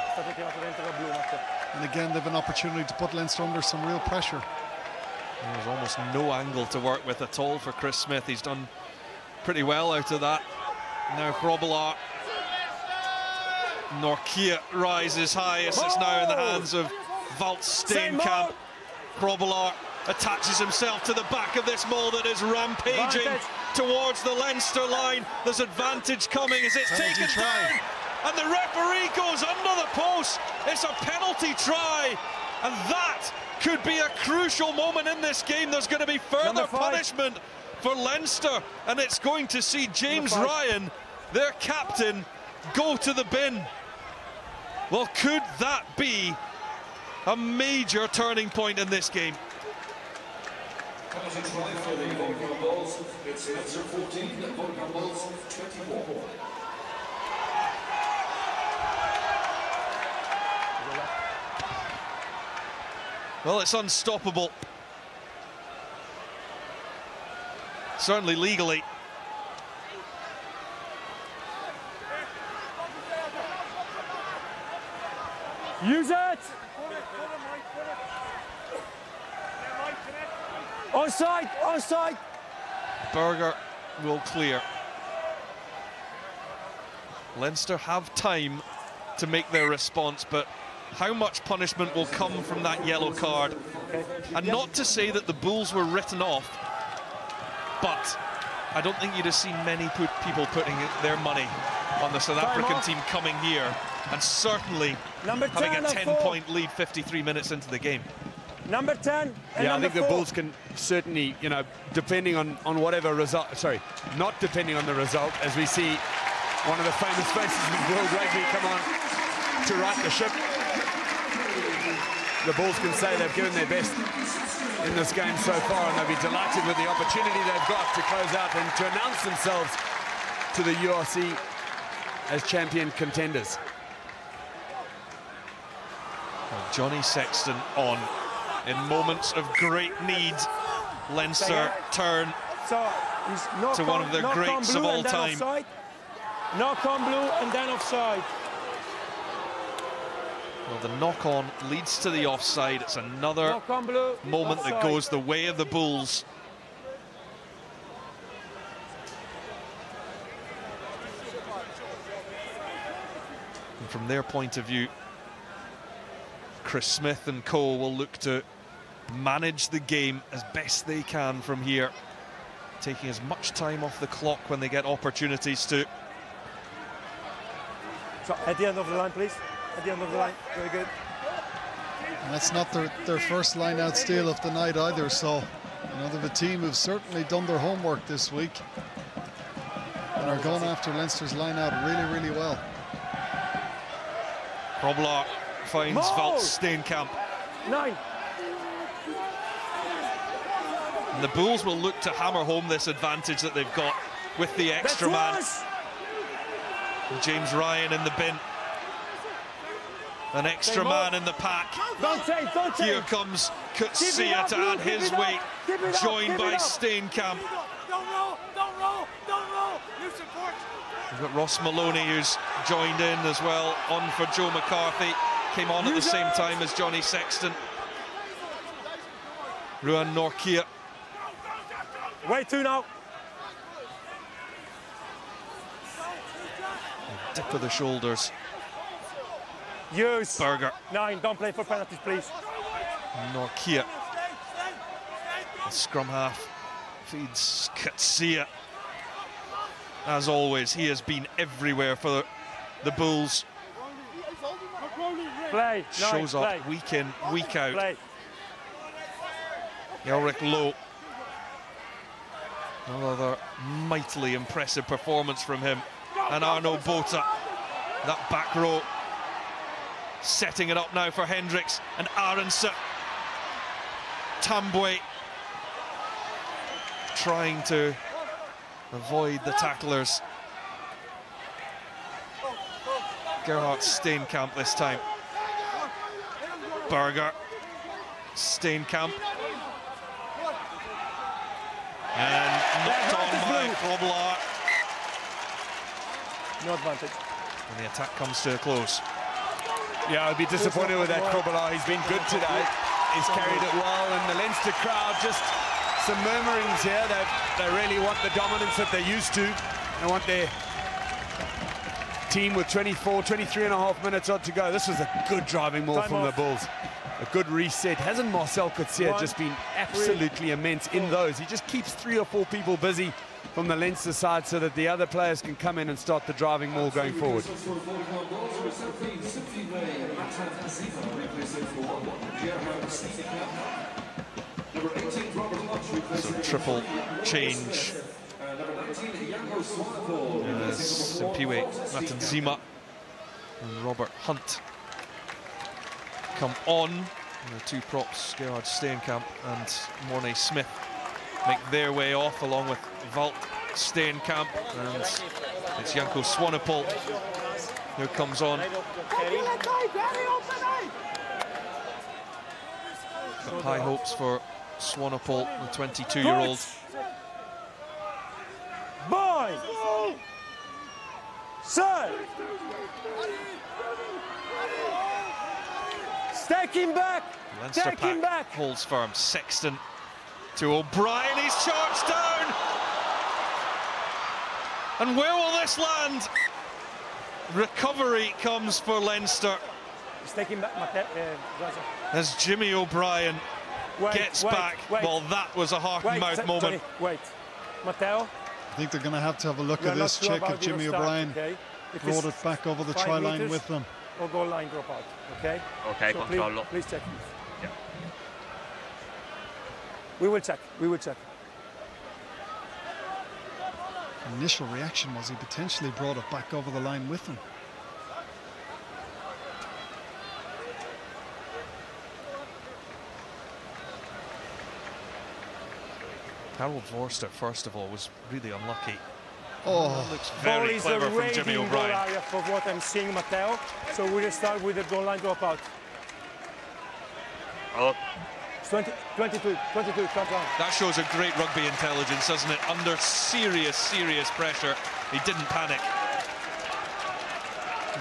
D: And again, they've an opportunity to put Leinster under some real pressure.
C: There's almost no angle to work with at all for Chris Smith. He's done pretty well out of that. Now Grobbelaar. Norkia rises highest. It's now in the hands of Walt Steenkamp. Grobbelaar attaches himself to the back of this maul that is rampaging towards the Leinster line. There's advantage coming as it's taken down, and the referee goes under the post. It's a penalty try, and that could be a crucial moment in this game. There's going to be further punishment for Leinster, and it's going to see James Ryan, their captain, go to the bin. Well, could that be a major turning point in this game?
F: Penalty try for the Vodka Bulls. It's Leinster 14, Vodka Bulls 24.
C: Well, it's unstoppable. Certainly legally.
B: Use it! Onside, onside!
C: Berger will clear. Leinster have time to make their response, but how much punishment will come from that yellow card? And not to say that the Bulls were written off, but I don't think you'd have seen many people putting their money on the South African team coming here, and certainly having a 10-point lead 53 minutes into the game.
B: Number 10 and
A: I think the
B: 4.
A: Bulls can certainly, you know, depending on whatever result, sorry, not depending on the result, as we see one of the famous faces in World Rugby come on to right the ship. The Bulls can say they've given their best in this game so far, and they'll be delighted with the opportunity they've got to close out and to announce themselves to the URC as champion contenders.
C: Well, Johnny Sexton on in moments of great need. Leinster turn to one of their greats of all time.
B: Knock on blue and then offside.
C: Well, the knock-on leads to the offside. It's another moment that goes the way of the Bulls. And from their point of view, Chris Smith and co will look to manage the game as best they can from here, taking as much time off the clock when they get opportunities to.
B: So at the end of the line, please. At the end of the line. Very good.
D: And that's not their first line-out steal of the night either, so you know, they're a team who've certainly done their homework this week and are going after Leinster's line-out really, really well.
C: Grobler finds Wout Steenkamp.
B: 9.
C: And the Bulls will look to hammer home this advantage that they've got with the extra man. And James Ryan in the bin. An extra man in the pack.
B: Don't change.
C: Here comes Kutsia to add his weight, joined by Steenkamp.
H: Don't roll. You support.
C: We've got Ross Maloney, who's joined in as well, on for Joe McCarthy. Came on at the same time as Johnny Sexton. Ruan Norkia.
B: Way 2 now.
C: A dip of the shoulders.
B: Use.
C: Berger.
B: 9. Don't play for penalties, please.
C: Norkia. The scrum half feeds Kutsia. As always, he has been everywhere for the Bulls.
B: Play.
C: Shows up week in, week out.
B: Play.
C: Elric Lowe. Another mightily impressive performance from him. And Arno Bota, that back row, setting it up now for Hendricks and Aronson. Tambwe trying to avoid the tacklers. Gerhard Steenkamp this time. Berger, Steenkamp. And knocked on by Grobler.
B: No advantage.
C: And the attack comes to a close.
A: Yeah, I'd be disappointed with that Grobler. He's been good today. He's carried it well, and the Leinster crowd just some murmurings here. They really want the dominance that they're used to. They want their team with 23 and a half minutes odd to go. This was a good driving maul from the Bulls. A good reset. Hasn't Marcel Kutsia just been absolutely immense in those? He just keeps 3 or 4 people busy from the Leinster side so that the other players can come in and start the driving maul going forward.
C: So triple change. Simpiwe Matanzima and Robert Hunt come on. And the 2 props, Gerhard Steenkamp and Mornay Smith, make their way off along with Wout Steenkamp, and it's Janko Swanepoel who comes on. Got high hopes for Swanepoel, the 22-year-old.
B: Boy! Sir! Take him back!
C: Leinster
B: Take him back!
C: holds firm. Sexton to O'Brien, he's charged down! And where will this land? Recovery comes for Leinster.
B: He's taking back,
C: As Jimmy O'Brien gets back. Well, that was a heart and mouth moment.
B: Johnny, wait. Matteo?
D: I think they're going to have to have a look at this, check if Jimmy O'Brien brought it back over the try line with them.
B: Or goal line drop out, okay?
E: Okay,
B: so
E: controllo.
B: Please check this.
E: Yeah.
B: We will check.
D: Initial reaction was he potentially brought it back over the line with him.
C: Harold Vorster, first of all, was really unlucky.
D: Oh,
C: looks very clever from Jimmy O'Brien.
B: Area for what I'm seeing, Matteo. So we'll start with the goal line dropout.
E: Oh.
B: 22, touchdown.
C: That shows a great rugby intelligence, doesn't it? Under serious pressure, he didn't panic.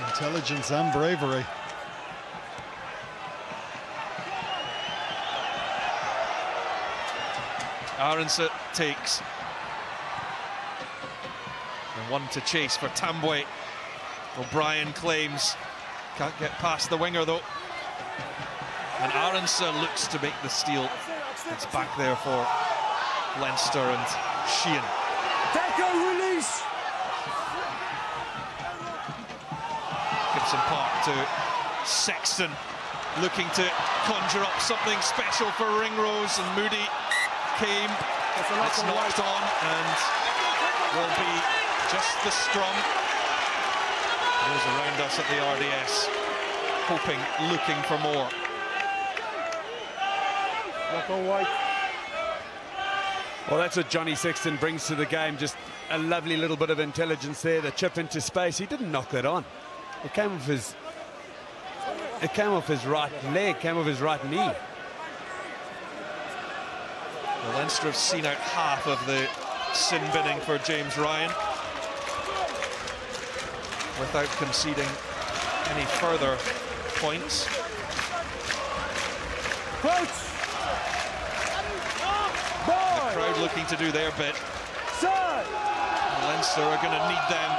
D: Intelligence and bravery.
C: Aronson takes. And 1 to chase for Tambwe. O'Brien claims. Can't get past the winger though. And Aronson looks to make the steal. It's back there for Leinster and Sheehan.
B: Tackle release.
C: Gibson Park to Sexton, looking to conjure up something special for Ringrose, and Moody came. It's knocked on and will be just the scrum. Those around us at the RDS hoping, looking for more.
A: Well, that's what Johnny Sexton brings to the game. Just a lovely little bit of intelligence there. The chip into space. He didn't knock that on. It came off his. It came off his right leg. Came off his right knee.
C: Well, Leinster have seen out half of the sin binning for James Ryan without conceding any further points. The crowd looking to do their bit. Leinster are going to need them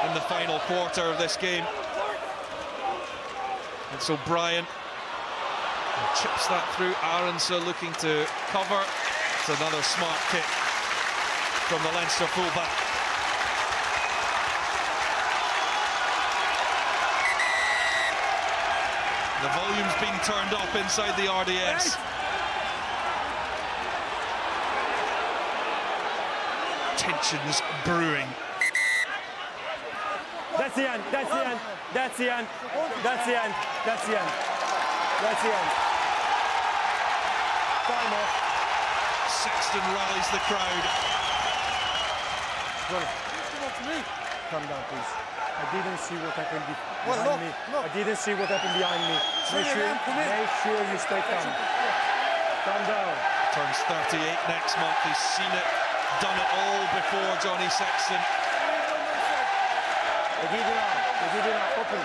C: in the final quarter of this game. It's O'Brien who chips that through. Aronsa looking to cover. It's another smart kick from the Leinster fullback. The volume's been turned up inside the RDS. Tensions brewing.
B: That's the end, that's the end, that's the end, that's the end, that's the end, that's the end. Time off.
C: Sexton rallies the crowd.
B: Calm down, please. I didn't see what happened behind me. I didn't see what happened behind me. Make sure you stay calm. Calm down.
C: Turns 38 next month. He's seen it, done it all before, Johnny Sexton.
B: Open.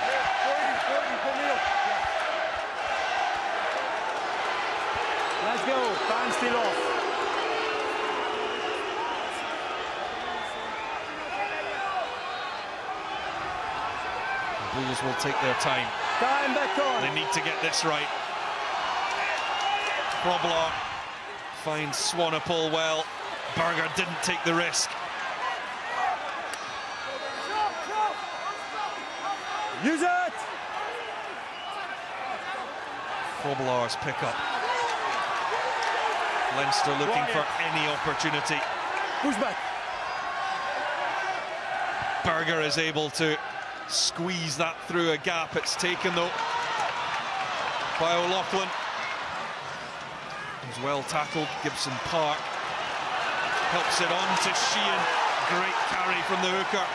B: Let's go. Time still off.
C: The Blues will take their time.
B: Time back on.
C: They need to get this right. Grobler finds Swanepoel well. Berger didn't take the risk.
B: Use it!
C: Grobler's pick up. Leinster looking for any opportunity.
B: Push back.
C: Berger is able to squeeze that through a gap. It's taken though by O'Loughlin. He's well tackled. Gibson Park helps it on to Sheehan. Great carry from the hooker.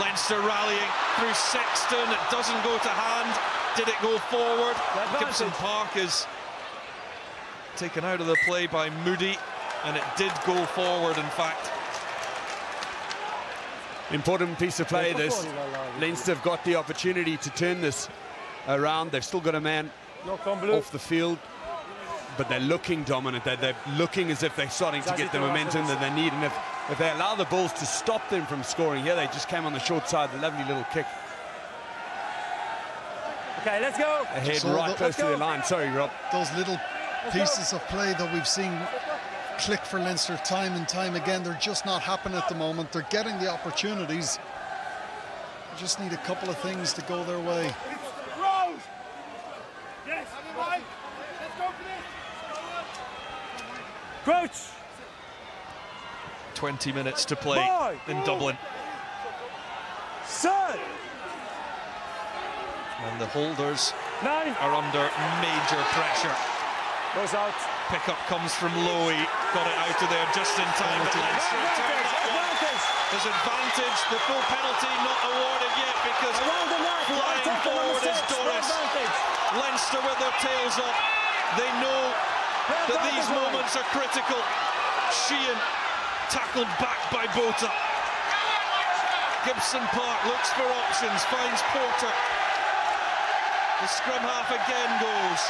C: Leinster rallying through Sexton. It doesn't go to hand. Did it go forward? Gibson Park is taken out of the play by Moody, and it did go forward, in fact.
A: Important piece of play this. Leinster have got the opportunity to turn this around. They've still got a man off the field, but they're looking dominant. They're looking as if they're starting to get the momentum that they need. And if they allow the Bulls to stop them from scoring here, they just came on the short side. A lovely little kick.
B: Okay, let's go.
A: Ahead, right close to the line. Sorry, Rob.
D: Those little pieces of play that we've seen click for Leinster time and time again, they're just not happening at the moment. They're getting the opportunities. They just need a couple of things to go their way.
H: Yes, let's go for this.
B: Crouch.
C: 20 minutes to play in Dublin.
B: Set.
C: And the holders are under major pressure.
B: Goes out.
C: Pickup comes from Lowy. Got it out of there just in time. But Leinster return that one. There's advantage. The full penalty not awarded yet because flying forward is Doris. Leinster with their tails up. They know that these moments are critical. Sheehan tackled back by Bota. Gibson Park looks for options, finds Porter. The scrum half again goes.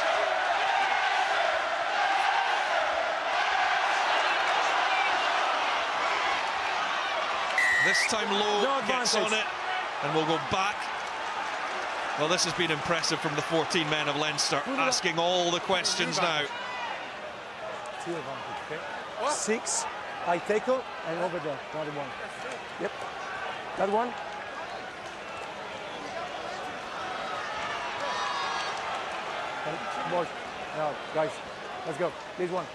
C: This time Lowe gets on it and we'll go back. Well, this has been impressive from the 14 men of Leinster, asking all the questions now.
B: 2 advantage, okay? 6, I tackle, and over there, another one. Yep, that one. More. Now, guys, let's go. Please, one.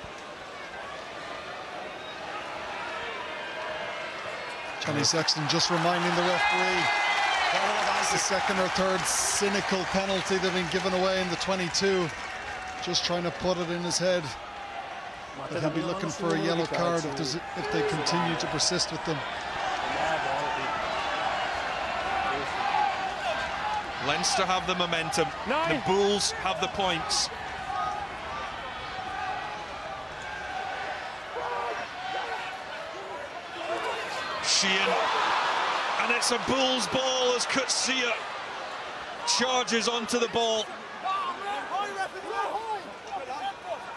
D: Johnny Sexton just reminding the referee it's the second or third cynical penalty they've been given away in the 22. Just trying to put it in his head that he'll be looking for a yellow card if they continue to persist with them.
C: Leinster have the momentum. The Bulls have the points. Sheehan, and it's a Bulls ball as Coetzee charges onto the ball.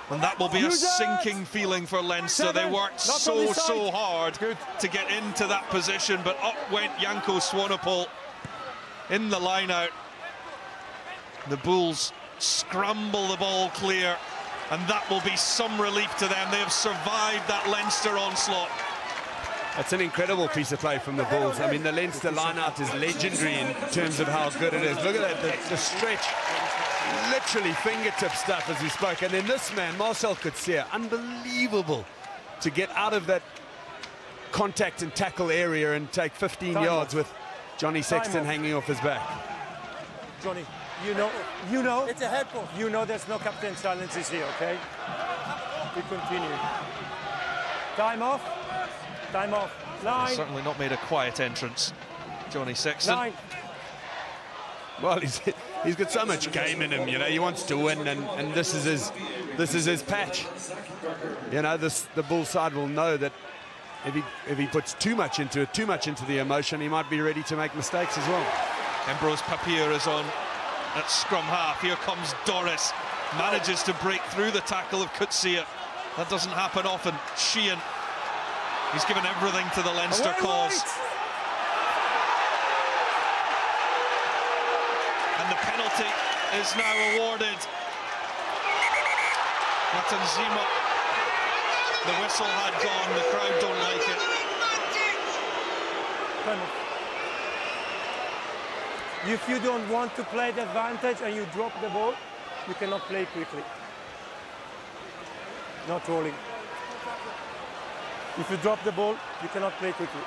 C: And that will be a sinking feeling for Leinster. They worked so hard to get into that position, but up went Janko Swanepoel in the line out. The Bulls scramble the ball clear, and that will be some relief to them. They have survived that Leinster onslaught.
A: That's an incredible piece of play from the Bulls. I mean, the Leinster line-out is legendary in terms of how good it is. Look at that, the stretch, literally fingertip stuff as we spoke. And then this man, Marcel Coetzee, unbelievable to get out of that contact and tackle area and take 15 yards with Johnny Sexton hanging off his back.
B: Johnny, you know. It's a head ball. You know there's no captain silences here, okay? We continue. Time off. Time off. Line.
C: He's certainly not made a quiet entrance, Johnny Sexton.
B: Line.
A: Well, he's got so much game in him, you know. He wants to win, and this is his patch. You know, the Bull side will know that if he puts too much into it, too much into the emotion, he might be ready to make mistakes as well.
C: Ambrose Papier is on at scrum half. Here comes Doris, manages to break through the tackle of Coetzee. That doesn't happen often. Sheehan. He's given everything to the Leinster cause. And the penalty is now awarded. Matanzima. The whistle had gone. The crowd don't like it.
B: If you don't want to play the advantage and you drop the ball, you cannot play quickly. Not rolling. If you drop the ball, you cannot play quickly.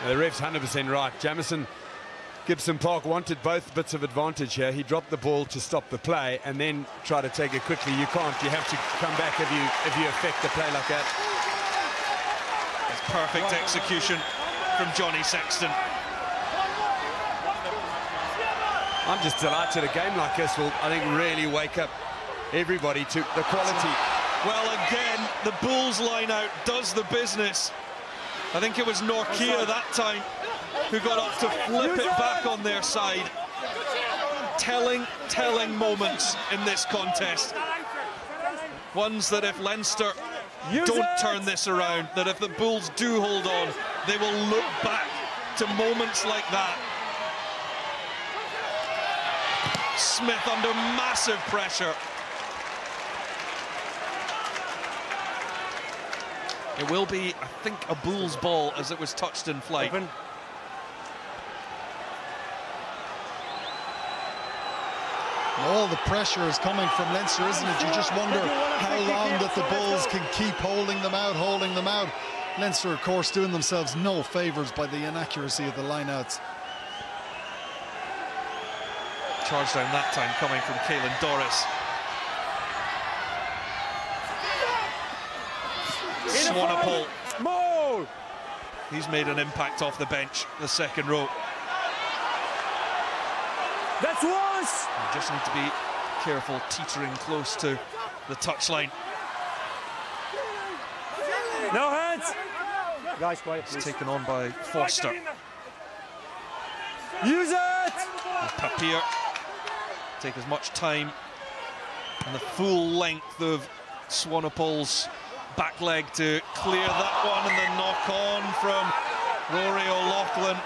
A: The ref's 100% right. Jamison Gibson Park wanted both bits of advantage here. He dropped the ball to stop the play and then try to take it quickly. You can't. You have to come back if you affect the play like that.
C: It's perfect execution from Johnny Sexton.
A: I'm just delighted a game like this will, I think, really wake up everybody to the quality.
C: Well, again, the Bulls line-out does the business. I think it was Norkia that time who got up to flip it back on their side. Telling moments in this contest. Ones that if Leinster don't turn this around, that if the Bulls do hold on, they will look back to moments like that. Smith under massive pressure. It will be, I think, a Bulls ball as it was touched in flight.
B: Open.
D: All the pressure is coming from Leinster, isn't it? You just wonder how long that the Bulls can keep holding them out. Leinster, of course, doing themselves no favours by the inaccuracy of the lineouts.
C: Charge down that time coming from Caelan Doris. Swanepoel.
B: More.
C: He's made an impact off the bench, the second row.
B: That's worse.
C: You just need to be careful, teetering close to the touchline.
B: No hands. Guys, quiet, please.
C: It's taken on by Forster.
B: Use it.
C: And Papier take as much time and the full length of Swanepoel's back leg to clear that one, and the knock on from Rory O'Loughlin.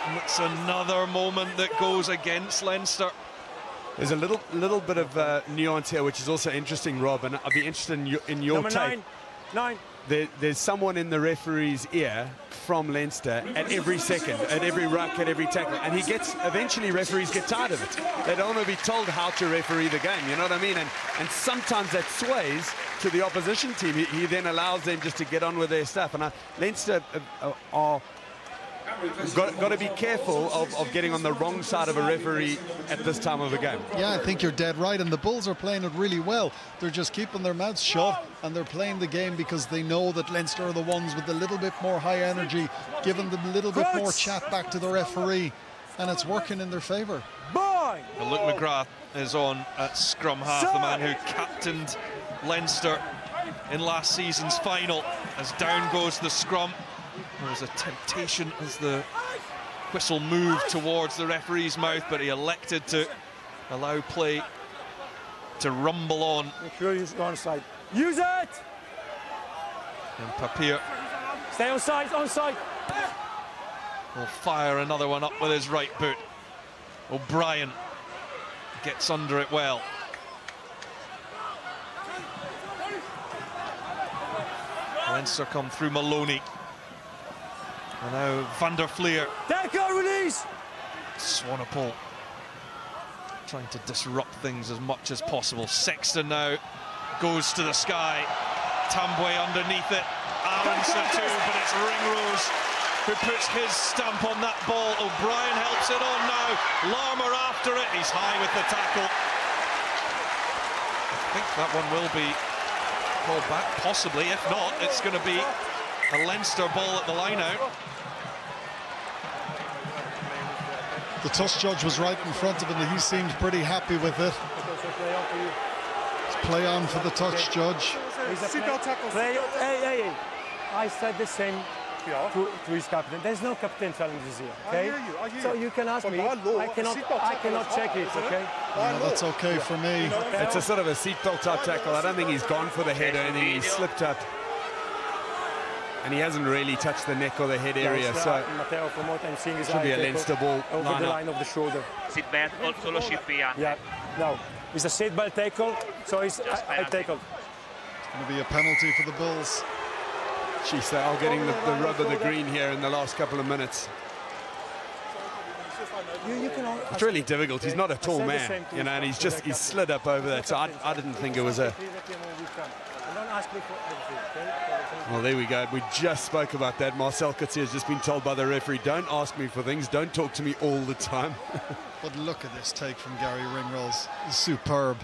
C: And it's another moment that goes against Leinster.
A: There's a little bit of nuance here, which is also interesting, Rob, and I'd be interested in your
B: Number
A: take.
B: nine.
A: There's someone in the referee's ear from Leinster at every second, at every ruck, at every tackle, and eventually referees get tired of it. They don't want to be told how to referee the game, you know what I mean? And sometimes that sways to the opposition team. He then allows them just to get on with their stuff. And Leinster are got to be careful of getting on the wrong side of a referee at this time of the game.
D: Yeah, I think you're dead right, and the Bulls are playing it really well. They're just keeping their mouths shut, and they're playing the game because they know that Leinster are the ones with a little bit more high energy, giving them a little bit more chat back to the referee, and it's working in their favour.
C: Well, Luke McGrath is on at scrum half, the man who captained Leinster in last season's final. As down goes the scrum, there was a temptation as the whistle moved towards the referee's mouth, but he elected to allow play to rumble on.
B: Make sure you go onside. Use it!
C: And Papier
B: Stay onside, onside.
C: will fire another one up with his right boot. O'Brien gets under it well. Leinster come through Maloney. And now Van der Fleer.
B: Deco, release!
C: Swanepoel trying to disrupt things as much as possible. Sexton now goes to the sky. Tambwe underneath it. Aronson too, but it's Ringrose who puts his stamp on that ball. O'Brien helps it on now. Larmour after it. He's high with the tackle. I think that one will be called back, possibly. If not, it's going to be a Leinster ball at the line-out.
D: The touch judge was right in front of him, and he seemed pretty happy with it. It's play on for the touch judge.
B: Hey. I said the same to his captain. There's no captain challenges here, okay?
H: I hear you.
B: So you can ask me. I cannot check it, okay?
D: Yeah, that's okay for me.
A: It's a sort of a seatbelt type tackle. I don't think he's gone for the head or anything. He's slipped up. And he hasn't really touched the neck or the head area, so should be a Leinster ball
B: over the line of the shoulder.
E: Seat belt, solo CP.
B: Yeah, no, it's a seat belt tackle, so it's a tackle.
D: It's going to be a penalty for the Bulls.
A: Jeez, they are getting the rub of the green here in the last couple of minutes. It's really difficult. He's not a tall man, you know, and he's slid up over that. So I didn't think it was a. Well, there we go. We just spoke about that. Marcel Coetzee has just been told by the referee, don't ask me for things, don't talk to me all the time.
D: But look at this take from Gary Ringrose. It's superb.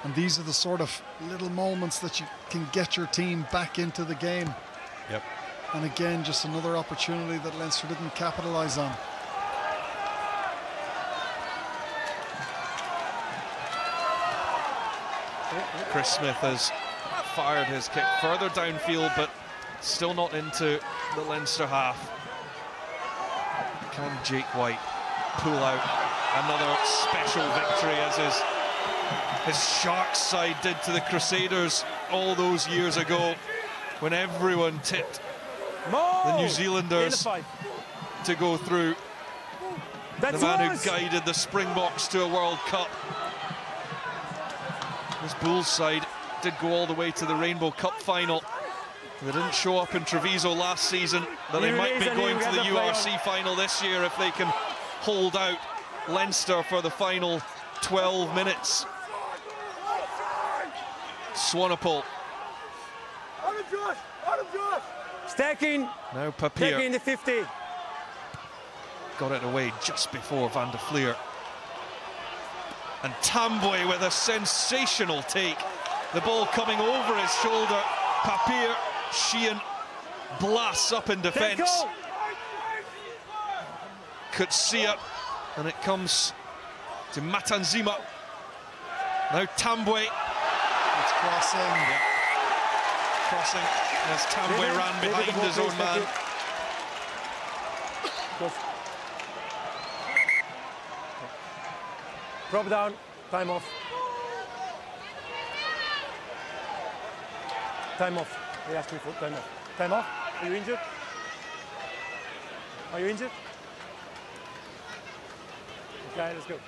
D: And these are the sort of little moments that you can get your team back into the game.
A: Yep.
D: And again, just another opportunity that Leinster didn't capitalise on.
C: Chris Smith has fired his kick further downfield, but still not into the Leinster half. Can Jake White pull out another special victory, as his Sharks side did to the Crusaders all those years ago, when everyone tipped the New Zealanders to go through? The man who guided the Springboks to a World Cup. This Bulls side did go all the way to the Rainbow Cup final. They didn't show up in Treviso last season, but they might be going to the URC final this year if they can hold out Leinster for the final 12 minutes. Swanepoel.
B: Stacking.
C: Now Papier.
B: Stacking the 50.
C: Got it away just before Van der Fleer. And Tambwe with a sensational take. The ball coming over his shoulder. Papier, Sheehan blasts up in defence. Coetzee, and it comes to Matanzima. Now Tambwe.
D: It's crossing.
C: Yeah. Crossing as Tambwe ran behind his own man.
B: Drop down, time off. Time off. They asked me for time off. Time off? Are you injured? Are you injured? Okay, let's go.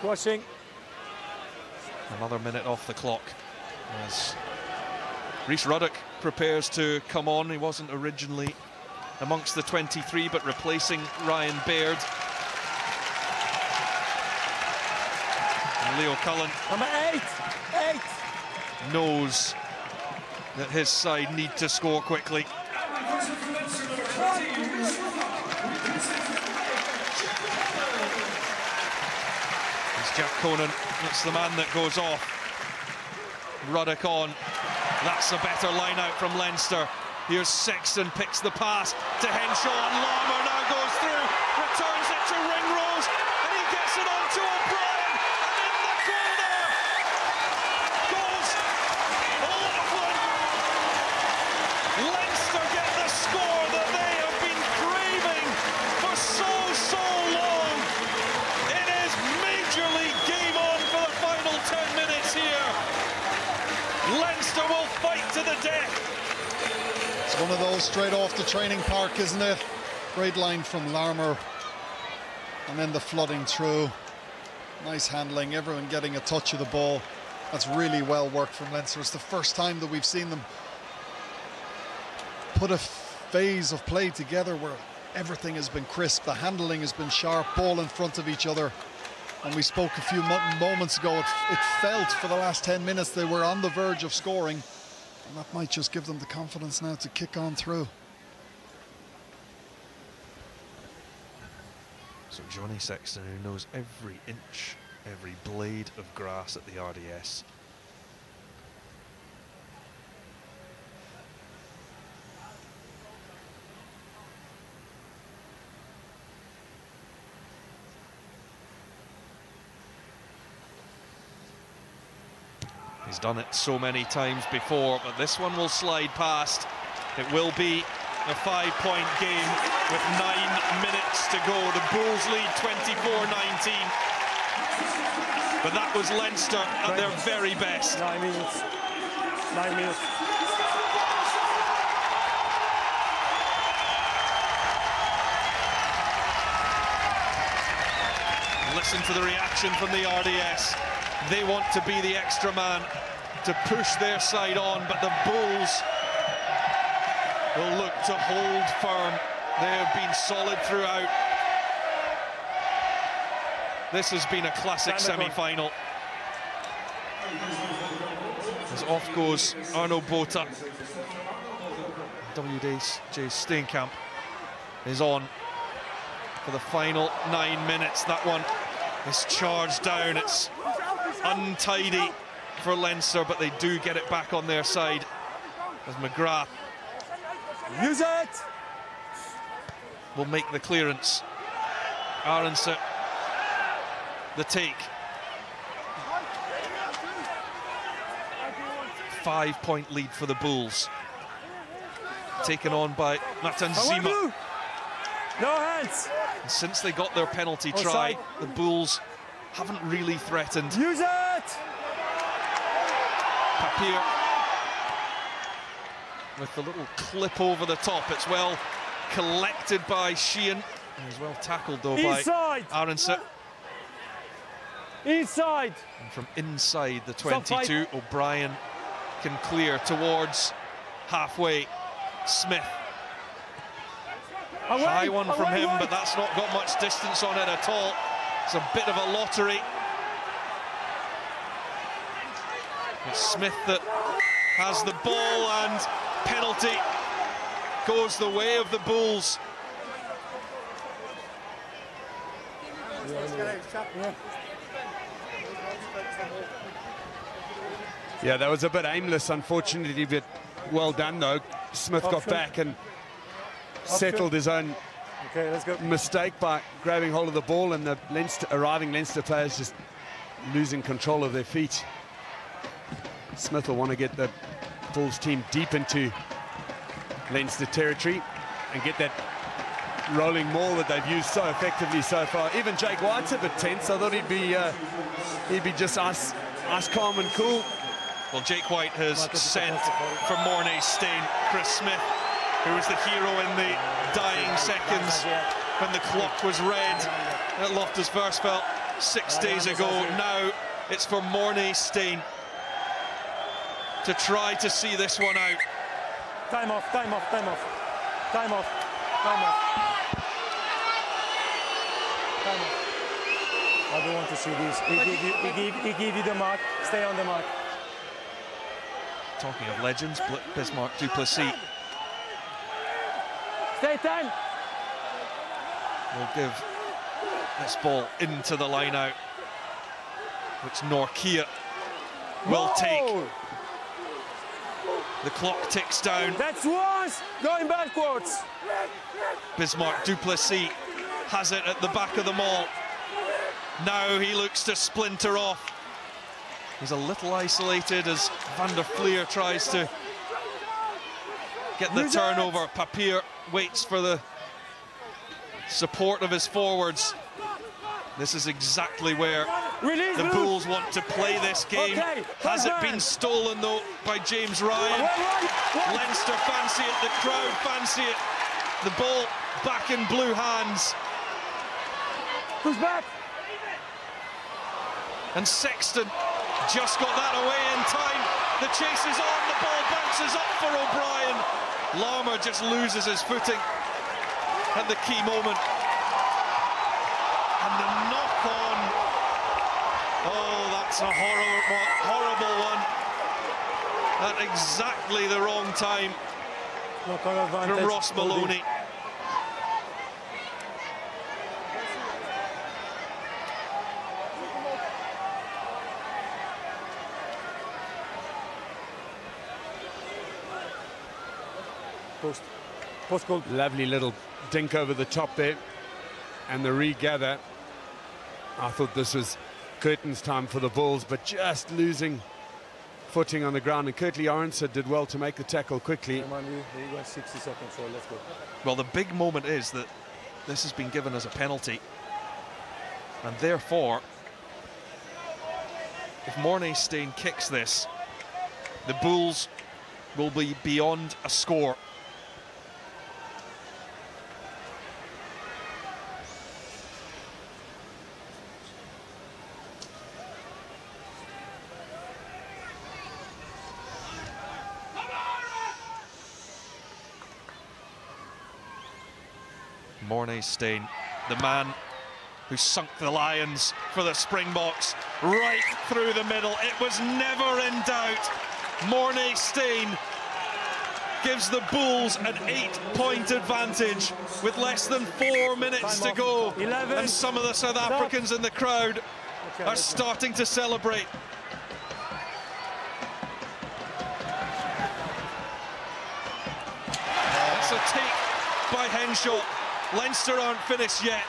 B: Crossing.
C: Another minute off the clock as Rhys Ruddock prepares to come on. He wasn't originally amongst the 23, but replacing Ryan Baird. And Leo Cullen
B: Number 8.
C: knows that his side need to score quickly. It's Jack Conan, that's the man that goes off. Ruddock on. That's a better line out from Leinster. Here's Sexton, picks the pass to Henshaw, and Larmour now goes through, returns it to Ringrose, and he gets it on to O'Brien, and in the corner goes O'Loughlin. Leinster get the score that they have been craving for so long. It is Major League game on for the final 10 minutes here. Leinster will fight to the death.
D: It's one of those straight off the training park, isn't it? Great line from Larmour. And then the flooding through. Nice handling, everyone getting a touch of the ball. That's really well worked from Leinster. It's the first time that we've seen them put a phase of play together where everything has been crisp, the handling has been sharp, ball in front of each other. And we spoke a few moments ago, it felt for the last 10 minutes they were on the verge of scoring. And that might just give them the confidence now to kick on through.
C: So Johnny Sexton, who knows every inch, every blade of grass at the RDS. He's done it so many times before, but this one will slide past. It will be a 5-point game with 9 minutes to go. The Bulls lead 24-19. But that was Leinster at their very best.
B: 9 minutes. 9 minutes.
C: Listen to the reaction from the RDS. They want to be the extra man to push their side on, but the Bulls will look to hold firm. They have been solid throughout. This has been a classic semi-final. As off goes Arno Botha. WJ Steenkamp is on for the final 9 minutes. That one is charged down. It's untidy for Leinster, but they do get it back on their side as McGrath
B: Use it!
C: will make the clearance. Aronson the take. 5-point lead for the Bulls, taken on by Matanzima.
B: No hands.
C: And since they got their penalty try, the Bulls haven't really threatened.
B: Use it!
C: Papier with the little clip over the top. It's well collected by Sheehan. He's well tackled though by Aronson.
B: Inside.
C: And from inside the 22, O'Brien can clear towards halfway. Smith. High one from him, but that's not got much distance on it at all. It's a bit of a lottery. It's Smith that has the ball, and penalty goes the way of the Bulls.
A: Yeah, that was a bit aimless, unfortunately, but well done though. Smith got back and settled his own mistake by grabbing hold of the ball, and the arriving Leinster players just losing control of their feet. Smith will want to get the Bulls team deep into Leinster territory and get that rolling maul that they've used so effectively so far. Even Jake White's a bit tense. I thought he'd be just ice calm and cool.
C: Well, Jake White has sent for Mornay Stain Chris Smith, who was the hero in the dying seconds when the clock was red at Loftus Versfeld 6 days ago. Now it's for Mornay Stain. to try to see this one out.
B: Time off, time off, time off. Time off, time off. Time off. I don't want to see this. He gave you the mark. Stay on the mark.
C: Talking of legends, Bismarck du Plessis
B: Stay time.
C: will give this ball into the line out, which Norkia will take. The clock ticks down.
B: That's once going backwards.
C: Bismarck du Plessis has it at the back of the maul. Now he looks to splinter off. He's a little isolated as Van der Fleer tries to get the turnover. Papier waits for the support of his forwards. This is exactly where the Bulls want to play this game. Has it been stolen though by James Ryan? Leinster fancy it, the crowd fancy it. The ball back in blue hands.
B: Who's back?
C: And Sexton just got that away in time. The chase is on, the ball bounces up for O'Brien. Larmour just loses his footing at the key moment. And the knock on. Oh, that's a horrible one. At exactly the wrong time from Ross Maloney.
B: Post goal.
A: Lovely little dink over the top there, and the regather. I thought this was curtains time for the Bulls, but just losing footing on the ground, and Curtly Arnson did well to make the tackle quickly.
B: He went 60 seconds, so let's go.
C: Well, the big moment is that this has been given as a penalty, and therefore, if Mornay Steyn kicks this, the Bulls will be beyond a score. Mornay Steyn, the man who sunk the Lions for the Springboks right through the middle. It was never in doubt. Mornay Steyn gives the Bulls an 8-point advantage with less than 4 minutes to go.
B: 11.
C: And some of the South Africans in the crowd are starting to celebrate. That's a take by Henshaw. Leinster aren't finished yet.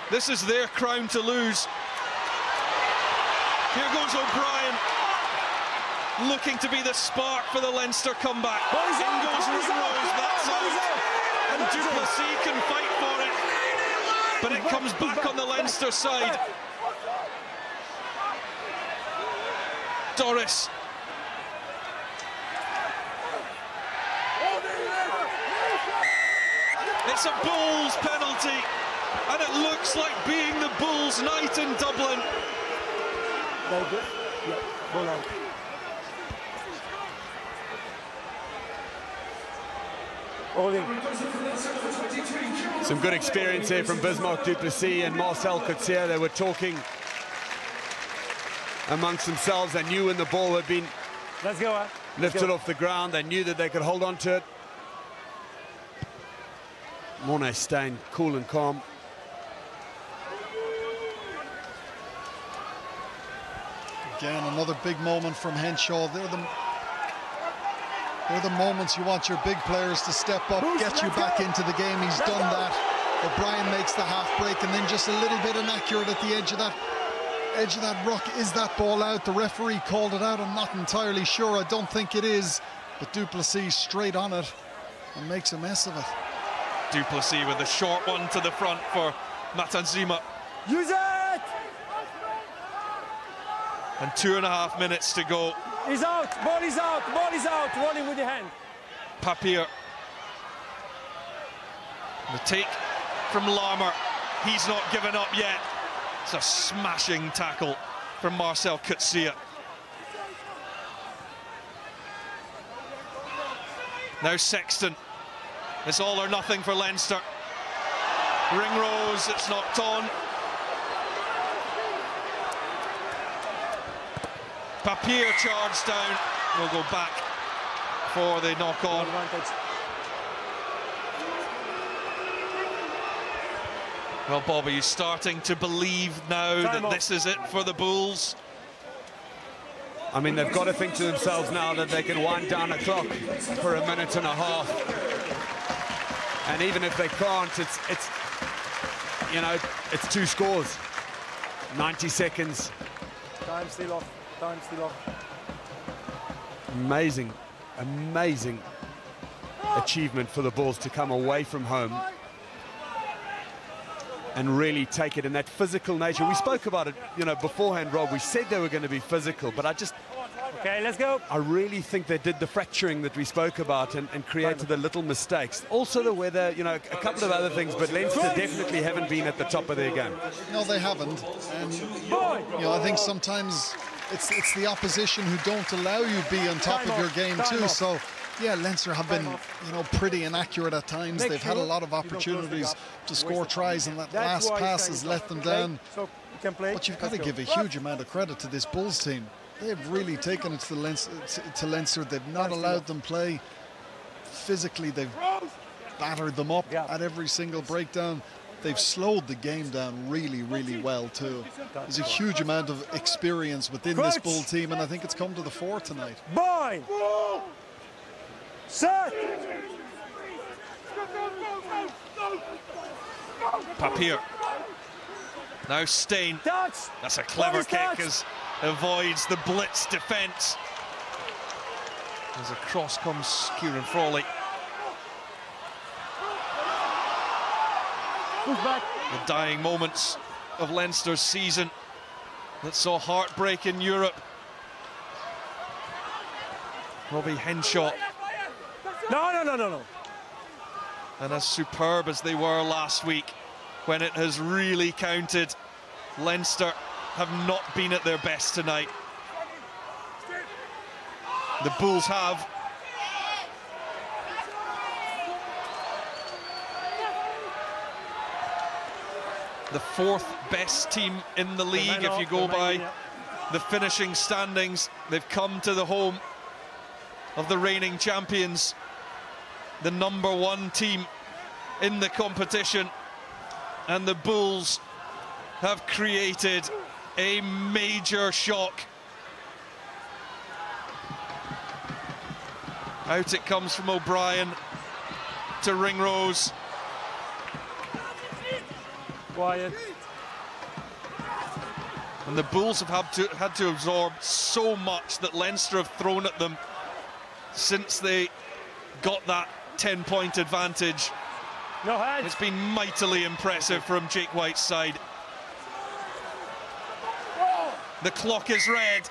C: This is their crown to lose. Here goes O'Brien, looking to be the spark for the Leinster comeback. In goes Ringrose, that's out. And du Plessis can fight for it. But it comes back on the Leinster side. Doris. It's a Bulls penalty, and it looks like being the Bulls' night in Dublin.
B: Very good. Yeah, ball out.
A: Some good experience here from Bismarck du Plessis and Marcel Coetzee. They were talking amongst themselves. They knew when the ball had been lifted off the ground. They knew that they could hold on to it. Mornay Steyn, cool and calm.
D: Again, another big moment from Henshaw. They're the moments you want your big players to step up, get you back into the game. He's done that. O'Brien makes the half break, and then just a little bit inaccurate at the edge of that ruck. Is that ball out? The referee called it out. I'm not entirely sure. I don't think it is. But du Plessis straight on it and makes a mess of it.
C: Du Plessis with a short one to the front for Matanzima.
B: Use it!
C: And 2.5 minutes to go.
B: He's out, ball is out, rolling with the hand.
C: Papier. The take from Larmour. He's not given up yet. It's a smashing tackle from Marcel Coetzee. Now Sexton. It's all or nothing for Leinster. Ringrose, it's knocked on. Papier charged down. We'll go back for the knock-on. Well, Bob, are you starting to believe now that this is it for the Bulls?
A: I mean, they've got to think to themselves now that they can wind down a clock for a minute and a half. And even if they can't, it's you know, it's 2 scores. 90 seconds.
B: Time still off. Time still off.
A: Amazing, amazing achievement for the Bulls to come away from home and really take it in that physical nature. We spoke about it, you know, beforehand, Rob. We said they were going to be physical, but
B: okay, let's go.
A: I really think they did the fracturing that we spoke about and created the little mistakes. Also the weather, you know, a couple of other things, but Leinster definitely haven't been at the top of their game.
D: No, they haven't. And, you know, I think sometimes it's the opposition who don't allow you be on top of your game too. So, yeah, Leinster have been, you know, pretty inaccurate at times. They've had a lot of opportunities to score tries, and that last pass has let them down. But you've got to give a huge amount of credit to this Bulls team. They've really taken it to Leinster. They've not allowed them play. Physically, they've battered them up at every single breakdown. They've slowed the game down really, really well too. There's a huge amount of experience within this Bull team, and I think it's come to the fore tonight.
B: Boy! Set!
C: Papier. Now Stain. That's a clever kick as avoids the blitz defence. As across comes Kieran Frawley. The dying moments of Leinster's season that saw heartbreak in Europe. Robbie Henshaw.
B: No.
C: And as superb as they were last week, when it has really counted, Leinster have not been at their best tonight. The Bulls have. The 4th best team in the league, if you go by the finishing standings. They've come to the home of the reigning champions, the #1 team in the competition, and the Bulls have created a major shock. Out it comes from O'Brien to Ringrose.
B: Quiet.
C: And the Bulls have had to absorb so much that Leinster have thrown at them since they got that 10-point advantage.
B: No hands.
C: It's been mightily impressive from Jake White's side. The clock is red.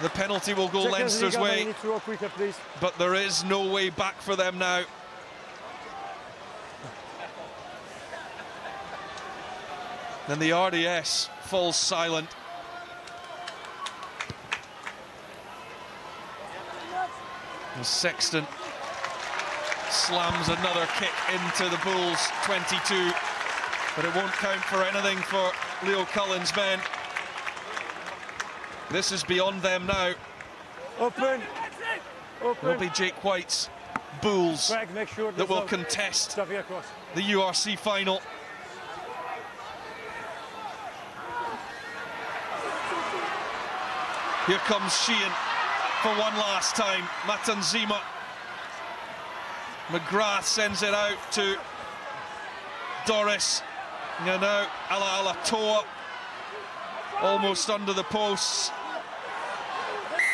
C: The penalty will go Leinster's way, but there is no way back for them now. Then the RDS falls silent. And Sexton slams another kick into the Bulls' 22, but it won't count for anything for Leo Cullen's men. This is beyond them now.
B: Open.
C: It'll be Jake White's Bulls that will contest the URC final. Here comes Sheehan for one last time. Matanzima. McGrath sends it out to Doris. You know, Alatoa almost under the posts.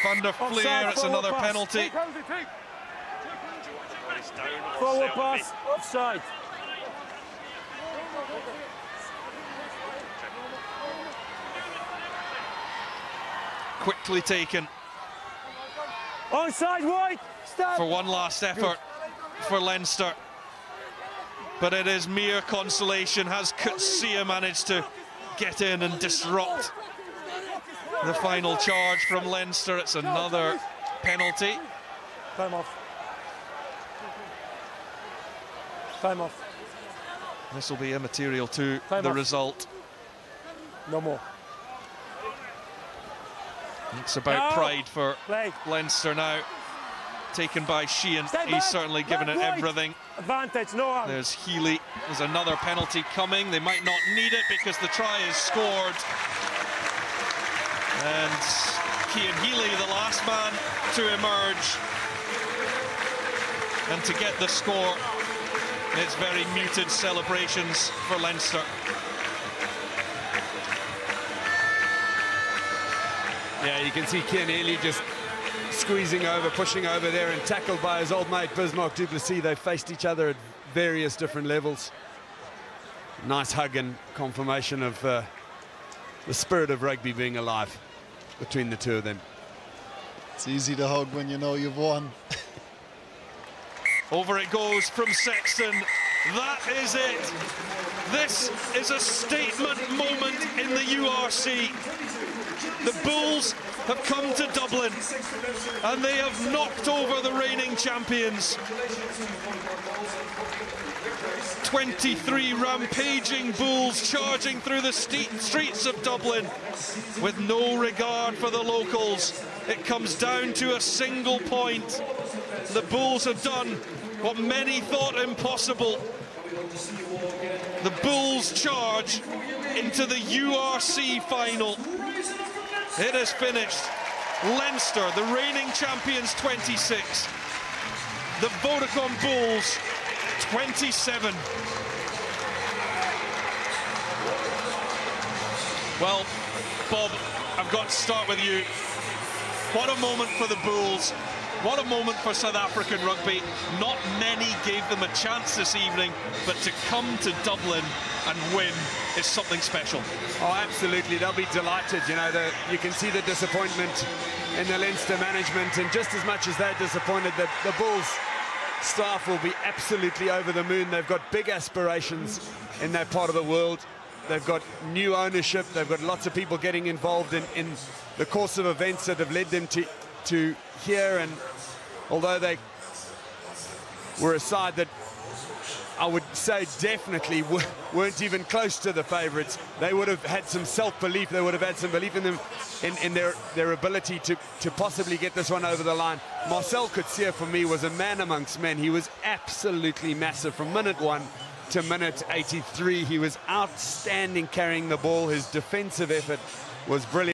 C: Van der Fleer, it's another penalty.
B: Forward pass, offside.
C: Quickly taken.
B: Onside, White. Stop.
C: For one last effort for Leinster. But it is mere consolation. Has Kutsia managed to get in and disrupt the final charge from Leinster? It's another penalty.
B: Time off. Time off.
C: This will be immaterial to
B: Time
C: the
B: off.
C: result.
B: No more.
C: It's about
B: No.
C: pride for
B: Play.
C: Leinster now. Taken by Sheehan.
B: Stay
C: He's
B: back.
C: certainly given it
B: Right.
C: everything.
B: Advantage, no harm.
C: There's Healy. There's another penalty coming. They might not need it because the try is scored. And Cian Healy, the last man to emerge. And to get the score, it's very muted celebrations for Leinster.
A: Yeah, you can see Cian Healy just squeezing over, pushing over there, and tackled by his old mate Bismarck du Plessis. They faced each other at various different levels. Nice hug and confirmation of the spirit of rugby being alive between the two of them.
D: It's easy to hug when you know you've won.
C: Over it goes from Sexton. That is it. This is a statement moment in the URC. The Bulls have come to Dublin and they have knocked over the reigning champions. 23 rampaging Bulls charging through the streets of Dublin with no regard for the locals. It comes down to a single point. The Bulls have done what many thought impossible. The Bulls charge into the URC final. It is finished. Leinster, the reigning champions, 26. The Vodacom Bulls, 27. Well, Bob, I've got to start with you. What a moment for the Bulls. What a moment for South African rugby. Not many gave them a chance this evening, but to come to Dublin and win is something special.
A: Oh, absolutely. They'll be delighted. You know, you can see the disappointment in the Leinster management, and just as much as they're disappointed, the Bulls staff will be absolutely over the moon. They've got big aspirations in that part of the world. They've got new ownership. They've got lots of people getting involved in the course of events that have led them to here. And although they were a side that I would say definitely weren't even close to the favourites, they would have had some self-belief. They would have had some belief in them, in their ability to possibly get this one over the line. Marcel Coetzee, for me, was a man amongst men. He was absolutely massive from minute 1 to minute 83. He was outstanding carrying the ball. His defensive effort was brilliant.